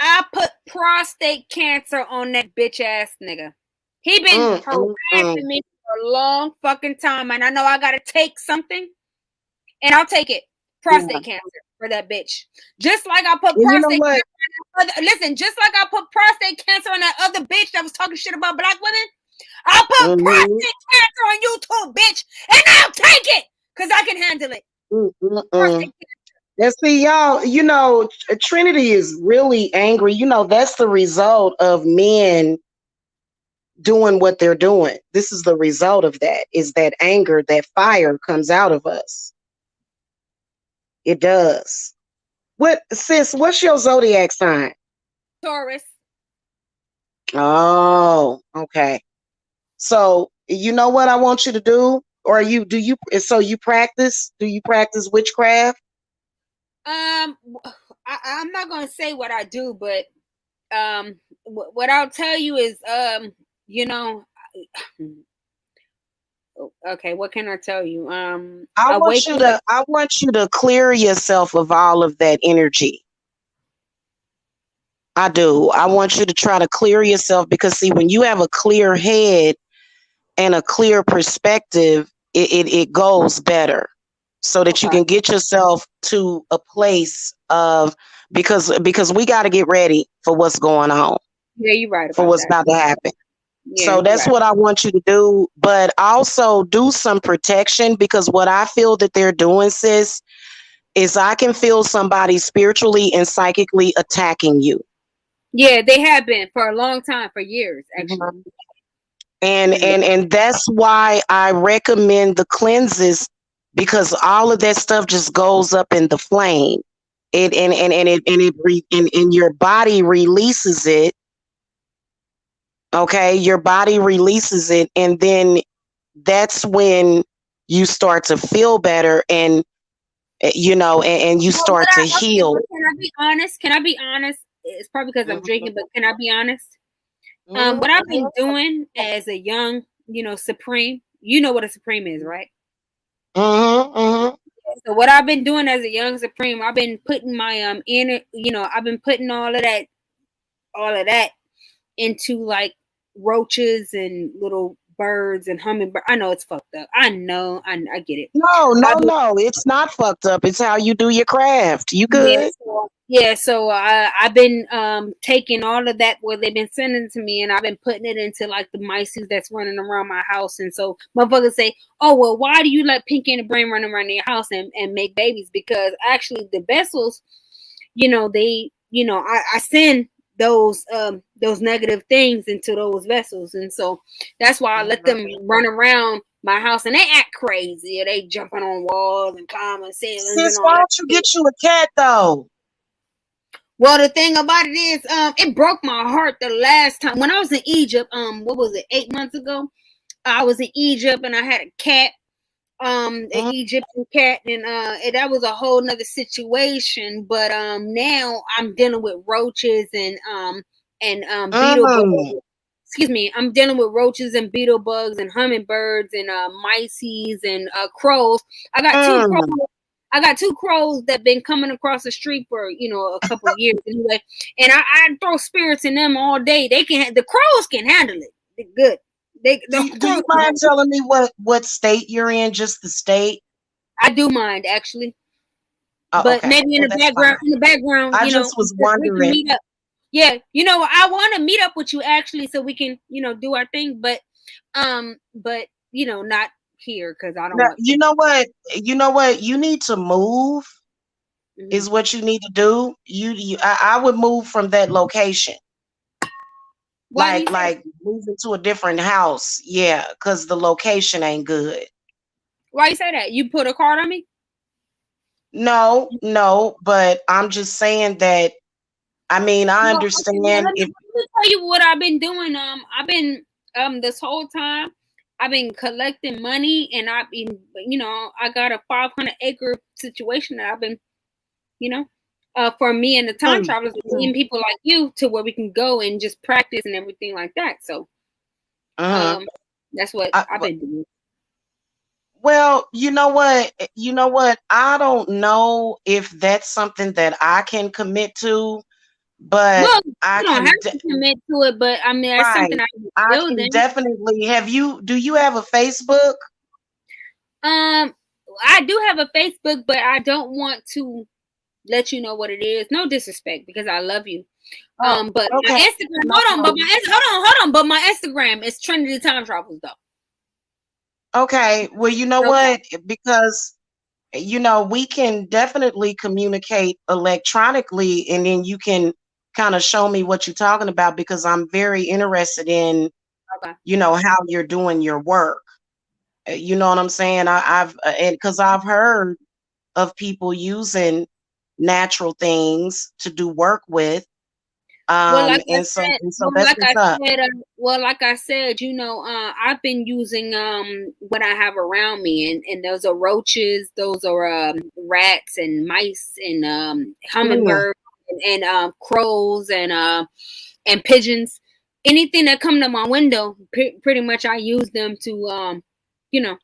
Speaker 2: I put prostate cancer on that bitch ass nigga. He been harassing me for a long fucking time, and I know I gotta take something, and I'll take it. Prostate cancer for that bitch. Just like I put prostate cancer. Listen, just like I put prostate cancer on that other bitch that was talking shit about black women, I put prostate cancer on YouTube, bitch, and I'll take it because I can handle it.
Speaker 1: And see, y'all, Trinity is really angry. That's the result of men doing what they're doing. This is the result of that, is that anger, that fire comes out of us. It does. What's your zodiac sign?
Speaker 2: Taurus.
Speaker 1: Oh, okay. So you know what I want you to do? Or you practice? Do you practice witchcraft?
Speaker 2: I'm not gonna say what I do, but what I'll tell you is okay, what can I tell you?
Speaker 1: I want you to clear yourself of all of that energy. I do. I want you to try to clear yourself, because see, when you have a clear head and a clear perspective, it goes better, so that you can get yourself to a place of, because we got to get ready for what's going on.
Speaker 2: Yeah, you're right.
Speaker 1: For what's about to happen.
Speaker 2: Yeah,
Speaker 1: so that's what I want you to do. But also do some protection, because what I feel that they're doing, sis, is I can feel somebody spiritually and psychically attacking you.
Speaker 2: Yeah, they have been for a long time, for years, actually.
Speaker 1: And that's why I recommend the cleanses, because all of that stuff just goes up in the flame. And your body releases it. Okay, your body releases it, and then that's when you start to feel better, and and you
Speaker 2: Well,
Speaker 1: start to heal.
Speaker 2: can I be honest? Can I be honest? It's probably because I'm
Speaker 1: Mm-hmm.
Speaker 2: drinking, but can I be honest?
Speaker 1: Mm-hmm.
Speaker 2: What I've been doing as a young, Supreme, you know what a Supreme is, right?
Speaker 1: Mm-hmm. Mm-hmm.
Speaker 2: So what I've been doing as a young Supreme, I've been putting my inner, I've been putting all of that into like roaches and little birds and hummingbirds. I know it's fucked up. I know, I get it.
Speaker 1: No,
Speaker 2: I've
Speaker 1: no,
Speaker 2: been
Speaker 1: no. It's not fucked up. It's how you do your craft. You
Speaker 2: Yeah,
Speaker 1: good?
Speaker 2: so I've been taking all of that what they've been sending to me, and I've been putting it into like the mice that's running around my house. And so motherfuckers say, "Oh well, why do you let Pinky and the Brain run around your house and make babies?" Because actually the vessels, they I send those negative things into those vessels, and so that's why I let them run around my house, and they act crazy. They jumping on walls and climbing ceilings and
Speaker 1: Sis,
Speaker 2: all
Speaker 1: why
Speaker 2: that
Speaker 1: don't you
Speaker 2: shit.
Speaker 1: get you a cat though?
Speaker 2: Well, the thing about it is, it broke my heart the last time when I was in Egypt. What was it? 8 months ago, I was in Egypt and I had a cat, an
Speaker 1: Mm,
Speaker 2: Egyptian cat, and that was a whole nother situation. But now I'm dealing with roaches and beetle
Speaker 1: mm,
Speaker 2: bugs. Excuse me, I'm dealing with roaches and beetle bugs and hummingbirds and mices and crows. I got two crows.
Speaker 1: mm.
Speaker 2: I got two crows that been coming across the street for a couple of years anyway, and I throw spirits in them all day. The crows can handle it. They're good. The
Speaker 1: Do you
Speaker 2: crows can
Speaker 1: mind
Speaker 2: handle it.
Speaker 1: telling me what state you're in? Just the state?
Speaker 2: I do mind actually,
Speaker 1: Oh,
Speaker 2: but
Speaker 1: okay.
Speaker 2: maybe in
Speaker 1: Well,
Speaker 2: the
Speaker 1: that's fine.
Speaker 2: background,
Speaker 1: I just was
Speaker 2: we can
Speaker 1: wondering.
Speaker 2: meet up. Yeah, I want to meet up with you actually, so we can do our thing, but not here because I don't
Speaker 1: Now,
Speaker 2: want
Speaker 1: you
Speaker 2: people.
Speaker 1: know what? You know what? You need to move.
Speaker 2: Mhm.
Speaker 1: Is what you need to do. I would move from that location.
Speaker 2: Why do
Speaker 1: Like
Speaker 2: you say that?
Speaker 1: like moving to a different house. Yeah, because the location ain't good.
Speaker 2: Why you say that? You put a card on me?
Speaker 1: No, no, but I'm just saying that. I mean, I
Speaker 2: Well, okay, well,
Speaker 1: understand if.
Speaker 2: let me tell you what I've been doing. I've been this whole time I've been collecting money, and I've been I got a 500-acre situation that I've been you know for me and the time
Speaker 1: Mm,
Speaker 2: travelers,
Speaker 1: mm,
Speaker 2: and people like you to where we can go and just practice and everything like that. So
Speaker 1: uh-huh.
Speaker 2: um that's what
Speaker 1: I,
Speaker 2: I've been doing.
Speaker 1: well, you know what? You know what? I don't know if that's something that I can commit to, but
Speaker 2: Well,
Speaker 1: I
Speaker 2: you don't have
Speaker 1: can.
Speaker 2: to commit to it, but I mean that's something
Speaker 1: Right.
Speaker 2: I can
Speaker 1: I
Speaker 2: build
Speaker 1: can
Speaker 2: in.
Speaker 1: definitely. Do you have a Facebook?
Speaker 2: Um, I do have a Facebook, but I don't want to let you know what it is. No disrespect, because I love you.
Speaker 1: Oh,
Speaker 2: But my
Speaker 1: okay.
Speaker 2: Instagram.
Speaker 1: No problem.
Speaker 2: Hold on. But my Instagram is Trinity Time Travels though.
Speaker 1: Okay. Well, you know
Speaker 2: Okay.
Speaker 1: what? Because we can definitely communicate electronically, and then you can kind of show me what you're talking about, because I'm very interested in,
Speaker 2: Okay.
Speaker 1: how you're doing your work. You know what I'm saying? I've and because I've heard of people using natural things to do work with.
Speaker 2: Well, like I
Speaker 1: And
Speaker 2: said,
Speaker 1: so that's what's up.
Speaker 2: like I said, I've been using what I have around me, and those are roaches, those are rats and mice and
Speaker 1: Mm,
Speaker 2: hummingbirds and crows and pigeons. Anything that come to my window, pretty much I use them to you know,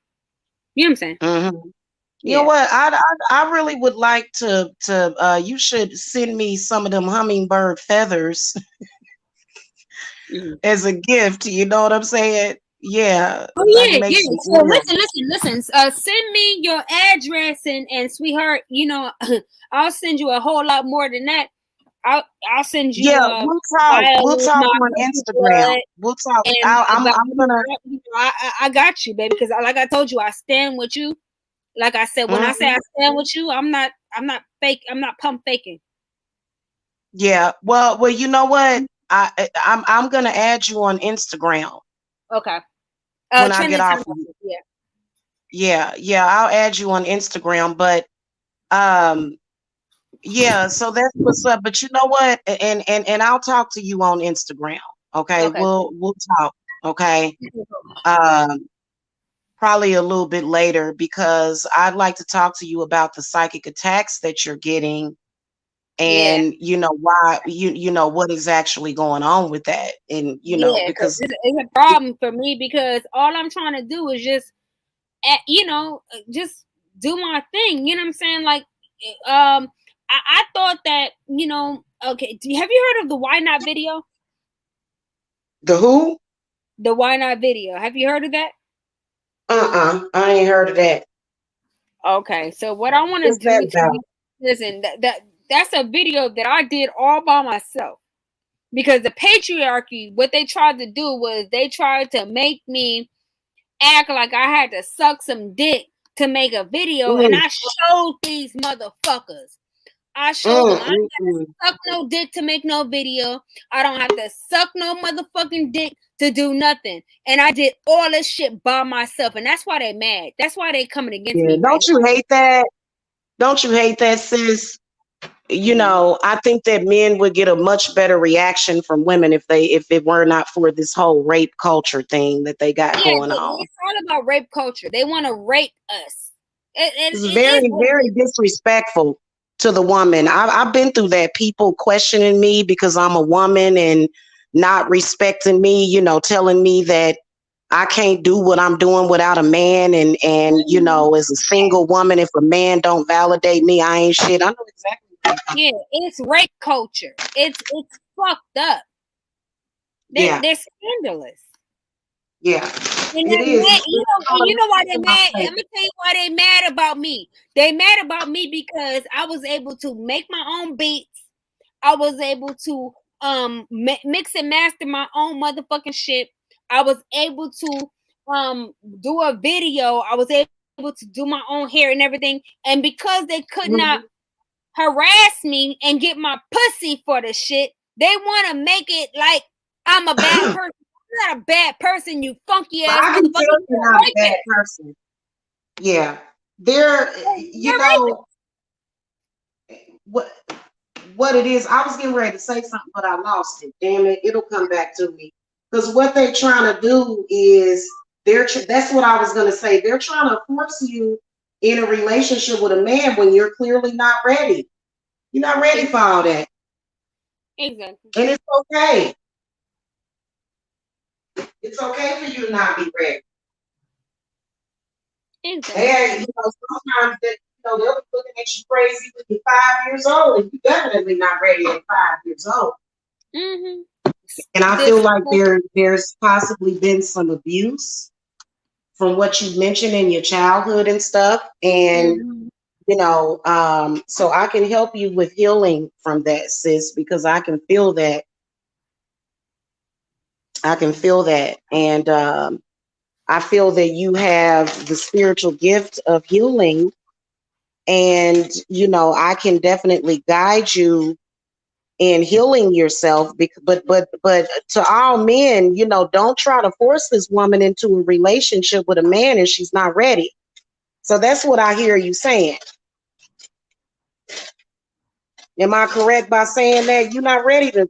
Speaker 2: you know what I'm saying?
Speaker 1: mhm. You know
Speaker 2: Yeah.
Speaker 1: what? I really would like to. You should send me some of them hummingbird feathers
Speaker 2: Mhm.
Speaker 1: as a gift. You know what I'm saying? Yeah,
Speaker 2: Oh
Speaker 1: I can
Speaker 2: yeah,
Speaker 1: make
Speaker 2: yeah.
Speaker 1: some
Speaker 2: So
Speaker 1: oil.
Speaker 2: listen. Send me your address and sweetheart. I'll send you a whole lot more than that. I'll send you
Speaker 1: Yeah, we'll talk. We'll
Speaker 2: vials,
Speaker 1: talk
Speaker 2: my
Speaker 1: on
Speaker 2: baby
Speaker 1: Instagram.
Speaker 2: blood,
Speaker 1: We'll talk.
Speaker 2: and my
Speaker 1: I'm gonna.
Speaker 2: I got you, baby. Because like I told you, I stand with you. Like I said, when I say
Speaker 1: Mhm.
Speaker 2: I stand with you, I'm not fake. I'm not pump faking.
Speaker 1: Yeah. Well. You know what? I'm gonna add you on Instagram.
Speaker 2: Okay.
Speaker 1: when I get
Speaker 2: Trending
Speaker 1: off of you.
Speaker 2: topic. Yeah.
Speaker 1: Yeah, I'll add you on Instagram, but um yeah, so that's what's up. But you know what? And I'll talk to you on Instagram. Okay,
Speaker 2: Okay.
Speaker 1: we'll talk. Okay. Um Probably a little bit later because I'd like to talk to you about the psychic attacks that you're getting
Speaker 2: Yeah.
Speaker 1: and you know why you know what is actually going on with that and you know
Speaker 2: Yeah, because
Speaker 1: because
Speaker 2: it's a problem for me because all I'm trying to do is just, just do my thing. You know what I'm saying? Like, I thought that, okay. Have you heard of the Why Not video?
Speaker 1: the who
Speaker 2: The Why Not video. Have you heard of that?
Speaker 1: I ain't heard of that.
Speaker 2: Okay, so what I want to
Speaker 1: What's that
Speaker 2: do to
Speaker 1: about?
Speaker 2: you, listen, that's a video that I did all by myself because the patriarchy, what they tried to do was they tried to make me act like I had to suck some dick to make a video, and
Speaker 1: Mm,
Speaker 2: I showed these motherfuckers. I showed them I ain't got to
Speaker 1: mm.
Speaker 2: suck no dick to make no video. I don't have to suck no motherfucking dick to do nothing. And I did all this shit by myself, and that's why they mad. That's why they coming against
Speaker 1: Yeah,
Speaker 2: me right
Speaker 1: don't you hate that? Don't you hate that, sis? You
Speaker 2: now.
Speaker 1: know, I think that men would get a much better reaction from women if it were not for this whole rape culture thing that they got
Speaker 2: Yeah,
Speaker 1: going on.
Speaker 2: it's all about rape culture. They want to rape us.
Speaker 1: It's
Speaker 2: It is
Speaker 1: very,
Speaker 2: what it
Speaker 1: very
Speaker 2: is.
Speaker 1: disrespectful to the woman. I've been through that. People questioning me because I'm a woman and not respecting me, you know, telling me that I can't do what I'm doing without a man and you
Speaker 2: Mhm.
Speaker 1: know, as a single woman, if a man don't validate me, I ain't shit. I know exactly.
Speaker 2: Yeah, it's rape culture. It's fucked up.
Speaker 1: Yeah,
Speaker 2: They're scandalous.
Speaker 1: yeah.
Speaker 2: And
Speaker 1: It
Speaker 2: they're
Speaker 1: is.
Speaker 2: mad.
Speaker 1: It's
Speaker 2: And
Speaker 1: all
Speaker 2: you
Speaker 1: a
Speaker 2: know why
Speaker 1: mistake
Speaker 2: they're
Speaker 1: in my
Speaker 2: mad? I'm
Speaker 1: face.
Speaker 2: gonna tell you why they mad about me. They mad about me because I was able to make my own beats. I was able to mix and master my own motherfucking shit. I was able to do a video. I was able to do my own hair and everything. And because they could not
Speaker 1: Mhm.
Speaker 2: harass me and get my pussy for the shit, they want to make it like I'm a bad person. I'm not a bad person, you funky
Speaker 1: But
Speaker 2: ass
Speaker 1: I can
Speaker 2: motherfucker.
Speaker 1: tell you're
Speaker 2: You're
Speaker 1: not a
Speaker 2: a
Speaker 1: bad
Speaker 2: rapist.
Speaker 1: person. Yeah. There, you
Speaker 2: You're a rapist.
Speaker 1: know, what what it is. I was getting ready to say something, but I lost it. Damn it, it'll come back to me. Because what they're trying to do is that's what I was gonna say. They're trying to force you in a relationship with a man when you're clearly not ready. You're not ready for all that.
Speaker 2: Exactly.
Speaker 1: And it's okay. It's okay for you to not be ready.
Speaker 2: Exactly.
Speaker 1: Hey, you know, sometimes that you know they'll be looking at you crazy when you're 5 years old, and you're definitely not ready at 5 years old.
Speaker 2: Mm-hmm.
Speaker 1: And I feel
Speaker 2: This.
Speaker 1: like there's possibly been some abuse from what you mentioned in your childhood and stuff. And
Speaker 2: Mm-hmm.
Speaker 1: you know, so I can help you with healing from that, sis, because I can feel that. I can feel that, and I feel that you have the spiritual gift of healing, and you know, I can definitely guide you in healing yourself. But to all men, you know, don't try to force this woman into a relationship with a man and she's not ready. So that's what I hear you saying. Am I correct by saying that you're not ready to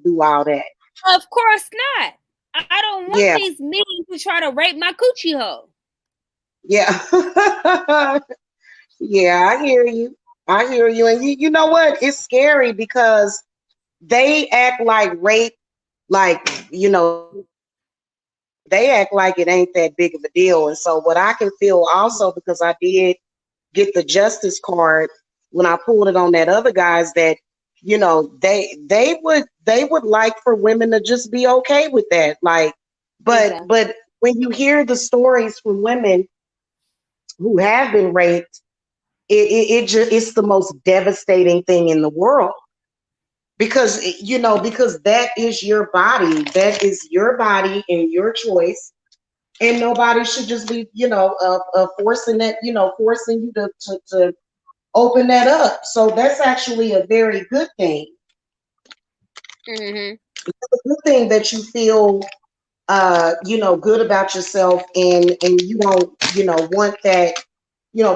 Speaker 1: do all that?
Speaker 2: Of course not. I don't want
Speaker 1: Yeah,
Speaker 2: these men to try to rape my coochie hole.
Speaker 1: yeah. Yeah, I hear you. I hear you. And you know what? It's scary because they act like rape, like, you know, they act like it ain't that big of a deal. And so what I can feel also, because I did get the justice card when I pulled it on that other guys, that you know they would like for women to just be okay with that. Like,
Speaker 2: Exactly.
Speaker 1: but when you hear the stories from women who have been raped, it just it's the most devastating thing in the world because you know because that is your body and your choice, and nobody should just be forcing that, forcing you to open that up. So that's actually a very good thing.
Speaker 2: Mm-hmm.
Speaker 1: It's a good thing that you feel good about yourself, and you don't, want that,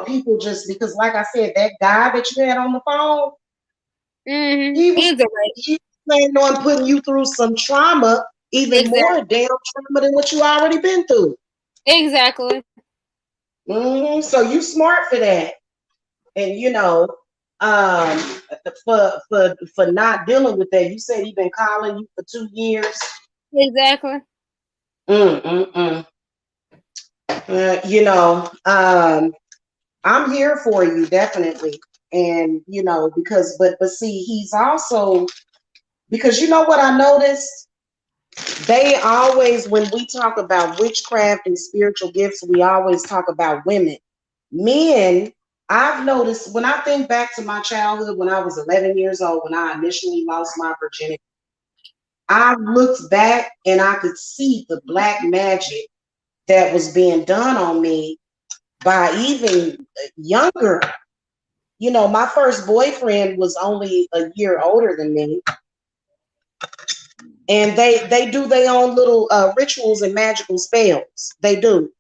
Speaker 1: people just because, like I said, that guy that you had on the phone, he was
Speaker 2: He's a right.
Speaker 1: he was planning on putting you through some trauma, even
Speaker 2: Exactly.
Speaker 1: more damn trauma than what you already been through.
Speaker 2: Exactly.
Speaker 1: So you smart for that, and um, for not dealing with that. You said he been calling you for 2 years.
Speaker 2: Exactly.
Speaker 1: Mm mm mm. I'm here for you definitely, and because but see, he's also because you know what I noticed. They always, when we talk about witchcraft and spiritual gifts, we always talk about women. Men, I've noticed when I think back to my childhood when I was 11 years old, when I initially lost my virginity, I looked back and I could see the black magic that was being done on me by even younger. My first boyfriend was only a year older than me, and they do their own little rituals and magical spells. They do.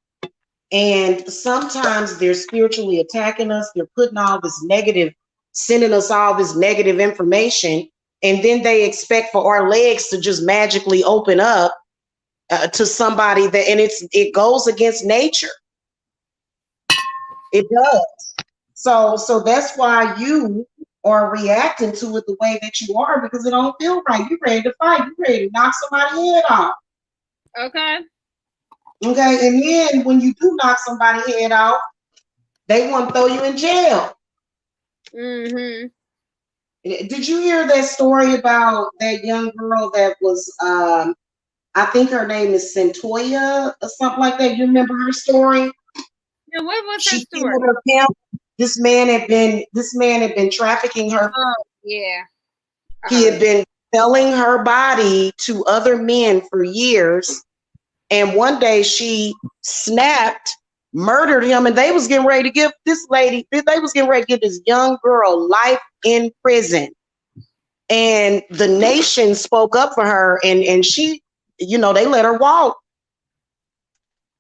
Speaker 1: And sometimes they're spiritually attacking us. They're putting all this negative, sending us all this negative information. And then they expect for our legs to just magically open up to somebody that, and it goes against nature. It does. So that's why you are reacting to it the way that you are, because it don't feel right. You're ready to fight. You're ready to knock somebody's head off.
Speaker 2: Okay.
Speaker 1: Okay. And then when you do knock somebody's head off, they want to throw you in jail. Did you hear that story about that young girl that was, I think her name is Centoya or something like that? You remember her story?
Speaker 2: Yeah, what was her
Speaker 1: She
Speaker 2: story?
Speaker 1: killed her pimp. This man had been trafficking her.
Speaker 2: Oh, yeah.
Speaker 1: He had been selling her body to other men for years. And one day she snapped, murdered him, and they was getting ready to give this lady, they was getting ready to give this young girl life in prison. And the nation spoke up for her, and she, they let her walk.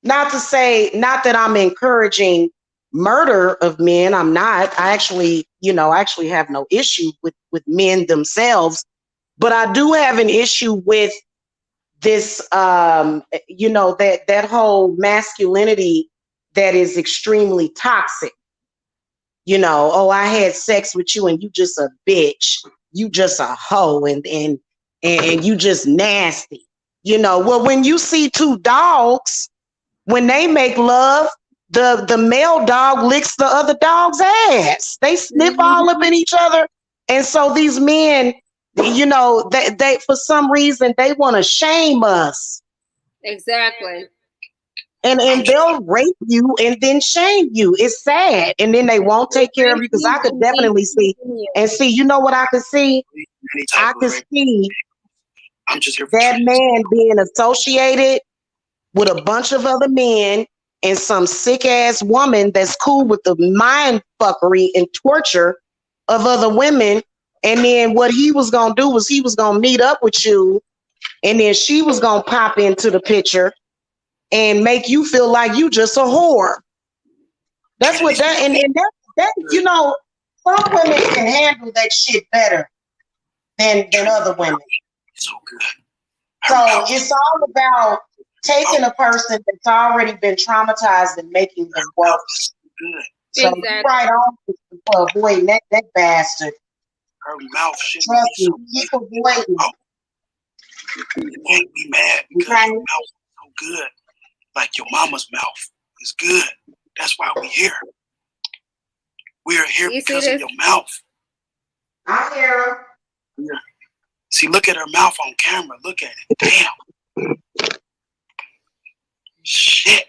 Speaker 1: Not to say, not that I'm encouraging murder of men. I'm not. I actually have no issue with men themselves, but I do have an issue with this, that whole masculinity that is extremely toxic. Oh, I had sex with you and you just a bitch. You just a hoe, and you just nasty. Well, when you see two dogs, when they make love, the male dog licks the other dog's ass. They sniff all up in each other. And so these men, they for some reason they want to shame us.
Speaker 2: Exactly.
Speaker 1: And they'll rape you and then shame you. It's sad. And then they won't take care of you, because I could definitely see and see, you know what I could see? I could see that man being associated with a bunch of other men and some sick ass woman that's cool with the mind fuckery and torture of other women. And then what he was gonna do was he was gonna meet up with you, and then she was gonna pop into the picture and make you feel like you just a whore. That's what that, and that some women can handle that shit better than other women.
Speaker 3: So good.
Speaker 1: So it's all about taking a person that's already been traumatized and making them worse. So
Speaker 2: Exactly.
Speaker 1: you're right on for avoiding that bastard.
Speaker 3: Her mouth should
Speaker 1: Trust
Speaker 3: be
Speaker 1: me,
Speaker 3: so
Speaker 1: keep avoiding.
Speaker 3: You can't be mad because your mouth is so good. Like your mama's mouth is good. That's why we're here. We are here because of your mouth.
Speaker 1: I hear her.
Speaker 3: Yeah. See, look at her mouth on camera. Look at it. Damn. Shit.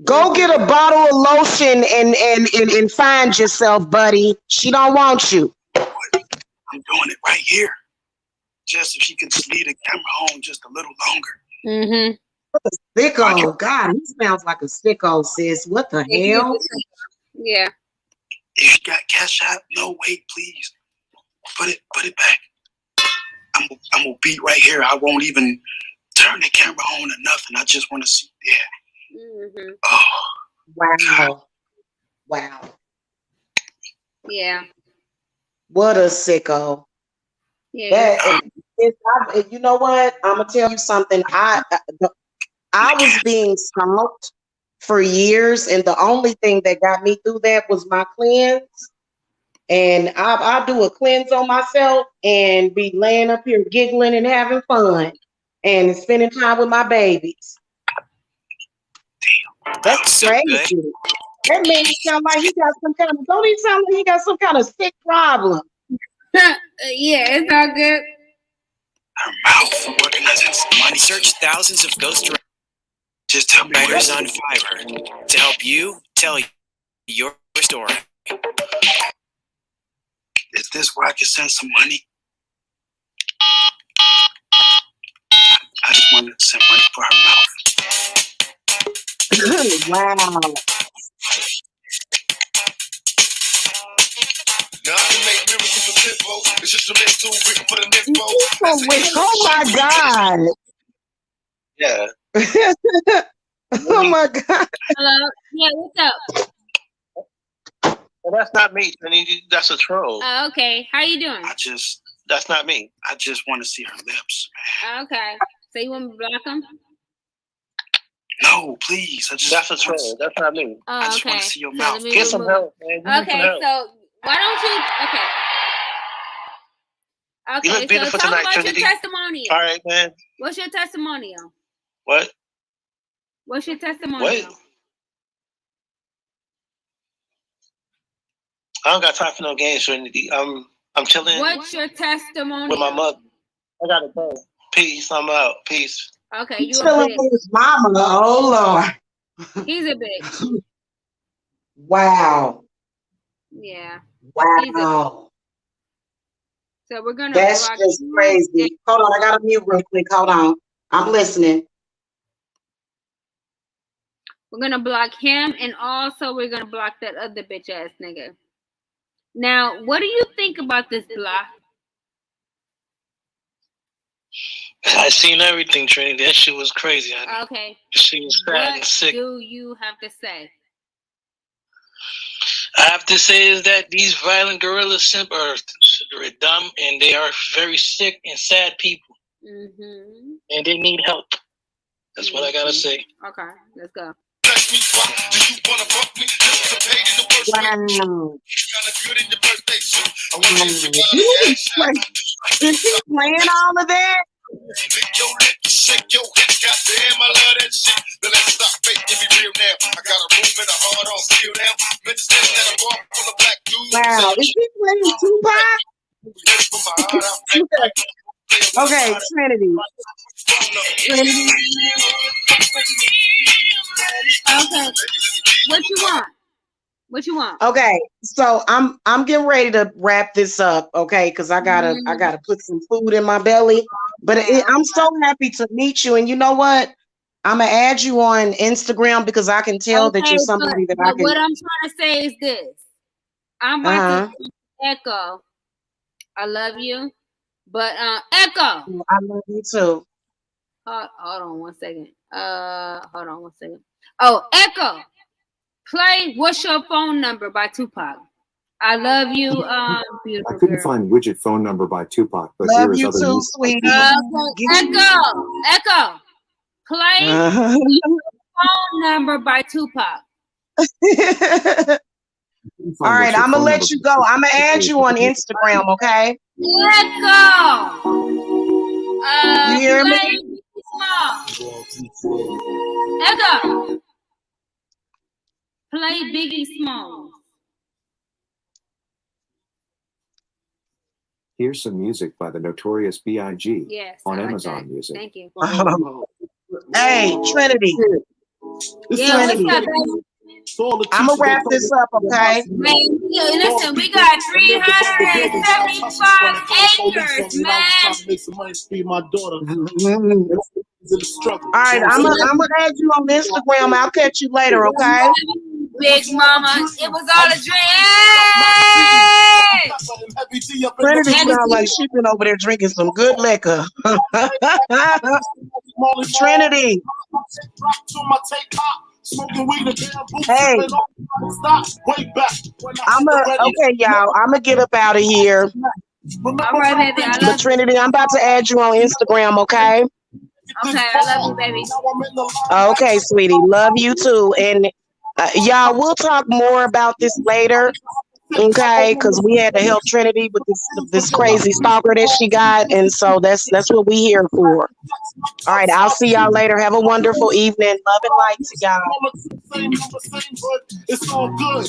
Speaker 1: Go get a bottle of lotion and find yourself, buddy. She don't want you.
Speaker 3: I'm doing it right here. Just if she can just leave the camera home just a little longer.
Speaker 1: Sicko. God, he sounds like a sicko, sis. What the hell?
Speaker 2: Yeah.
Speaker 3: If you got Cashapp, no, wait, please. Put it back. I'm gonna beat right here. I won't even
Speaker 4: turn the camera on or nothing. I just want to see. Yeah.
Speaker 2: Mm-hmm.
Speaker 4: Oh.
Speaker 1: Wow. Wow.
Speaker 2: Yeah.
Speaker 1: What a sicko.
Speaker 2: Yeah.
Speaker 1: You know what? I'm gonna tell you something. I was being stalked for years, and the only thing that got me through that was my cleanse. And I do a cleanse on myself and be laying up here giggling and having fun and spending time with my babies. That's crazy. That man sound like he got some kind of, don't he sound like he got some kind of sick problem?
Speaker 2: Yeah, it's all good.
Speaker 4: Her mouth organizes money.
Speaker 5: Search thousands of ghost
Speaker 4: Just tell me
Speaker 5: writers on Fiverr to help you tell your story.
Speaker 4: Is this where I can send some money? I just wanted to send money for her mouth.
Speaker 1: Wow. Oh my God.
Speaker 4: Yeah.
Speaker 1: Oh my God.
Speaker 2: Hello. Yeah, what's up?
Speaker 6: Well, that's not me. That's a troll.
Speaker 2: Okay. How you doing?
Speaker 6: That's not me.
Speaker 4: I just want to see her lips, man.
Speaker 2: Okay. So you want me to block him?
Speaker 4: No, please.
Speaker 6: That's a troll. That's not me.
Speaker 2: Oh,
Speaker 4: I just
Speaker 2: okay.
Speaker 4: want to see your
Speaker 2: So
Speaker 4: mouth.
Speaker 6: Get some help, man.
Speaker 2: Okay, so why don't you? Okay.
Speaker 6: You look beautiful
Speaker 2: so talk
Speaker 6: tonight,
Speaker 2: about
Speaker 6: Trinity.
Speaker 2: your testimonial.
Speaker 6: All right, man.
Speaker 2: What's your testimonial?
Speaker 6: What?
Speaker 2: What's your testimonial?
Speaker 6: What? I don't got time for no games, Trinity. I'm chilling.
Speaker 2: What's your testimonial?
Speaker 6: With my mother. I gotta go. Peace. I'm out. Peace.
Speaker 2: Okay,
Speaker 1: He's
Speaker 2: you a
Speaker 1: chilling
Speaker 2: bitch.
Speaker 1: with his mama. Oh Lord.
Speaker 2: He's a bitch.
Speaker 1: Wow.
Speaker 2: Yeah.
Speaker 1: Wow.
Speaker 2: So we're gonna.
Speaker 1: That's just crazy. Hold on, I gotta mute real quick. Hold on. I'm listening.
Speaker 2: We're gonna block him, and also we're gonna block that other bitch ass nigga. Now, what do you think about this block?
Speaker 6: I seen everything, Trinity. That shit was crazy.
Speaker 2: Okay.
Speaker 6: She was fat and sick.
Speaker 2: What do you have to say?
Speaker 6: I have to say is that these violent gorillas are dumb and they are very sick and sad people.
Speaker 2: Mm-hmm.
Speaker 6: And they need help. That's what I gotta say.
Speaker 2: Okay, let's go.
Speaker 1: Wow. Is he playing all of that?
Speaker 4: Shake your head, goddamn, I love that shit. But let's stop faking me real now. I got a room and a heart on steel now. Been standing at a bar full of black dudes.
Speaker 1: Wow, is he playing Tupac? Okay, Trinity.
Speaker 2: Okay, what you want? What you want?
Speaker 1: Okay, so I'm getting ready to wrap this up, okay? Because I gotta put some food in my belly. But I'm so happy to meet you, and you know what? I'm gonna add you on Instagram because I can tell that you're somebody that I can.
Speaker 2: What I'm trying to say is this: I'm about to echo. I love you, but echo.
Speaker 1: I love you too.
Speaker 2: Hold on one second. Hold on one second. Oh, echo. Play "What's Your Phone Number" by Tupac. I love you, beautiful.
Speaker 7: I couldn't find "Widget Phone Number" by Tupac, but
Speaker 1: love
Speaker 7: here is
Speaker 1: you
Speaker 7: other
Speaker 1: too,
Speaker 7: music.
Speaker 1: sweetie.
Speaker 2: Echo. Play "Phone Number" by Tupac.
Speaker 1: All right, I'm gonna let you go. I'm gonna add you on Instagram, okay?
Speaker 2: Echo.
Speaker 1: You hear me?
Speaker 2: Echo. Play Biggie Smalls.
Speaker 7: Here's some music by the Notorious B.I.G. on Amazon Music.
Speaker 2: Thank you.
Speaker 1: Hey, Trinity.
Speaker 2: Yeah,
Speaker 1: Trinity.
Speaker 2: what's up, baby?
Speaker 1: I'm gonna wrap this up, okay?
Speaker 2: Man, listen, we got 375 acres, man.
Speaker 1: All right, I'm gonna add you on Instagram. I'll catch you later, okay?
Speaker 2: Big mama, it was all a dream.
Speaker 1: Trinity sounds like she's been over there drinking some good liquor. Trinity. Hey, okay, y'all. I'm gonna get up out of here.
Speaker 2: All right, baby. I
Speaker 1: But
Speaker 2: love
Speaker 1: Trinity, I'm about to add you on Instagram, okay?
Speaker 2: you. Okay, I love you, baby.
Speaker 1: Okay, sweetie. Love you too. And y'all, we'll talk more about this later, okay? Because we had to help Trinity with this crazy stalker that she got, and so that's what we here for. All right, I'll see y'all later. Have a wonderful evening. Love and light to y'all.
Speaker 4: It's all good.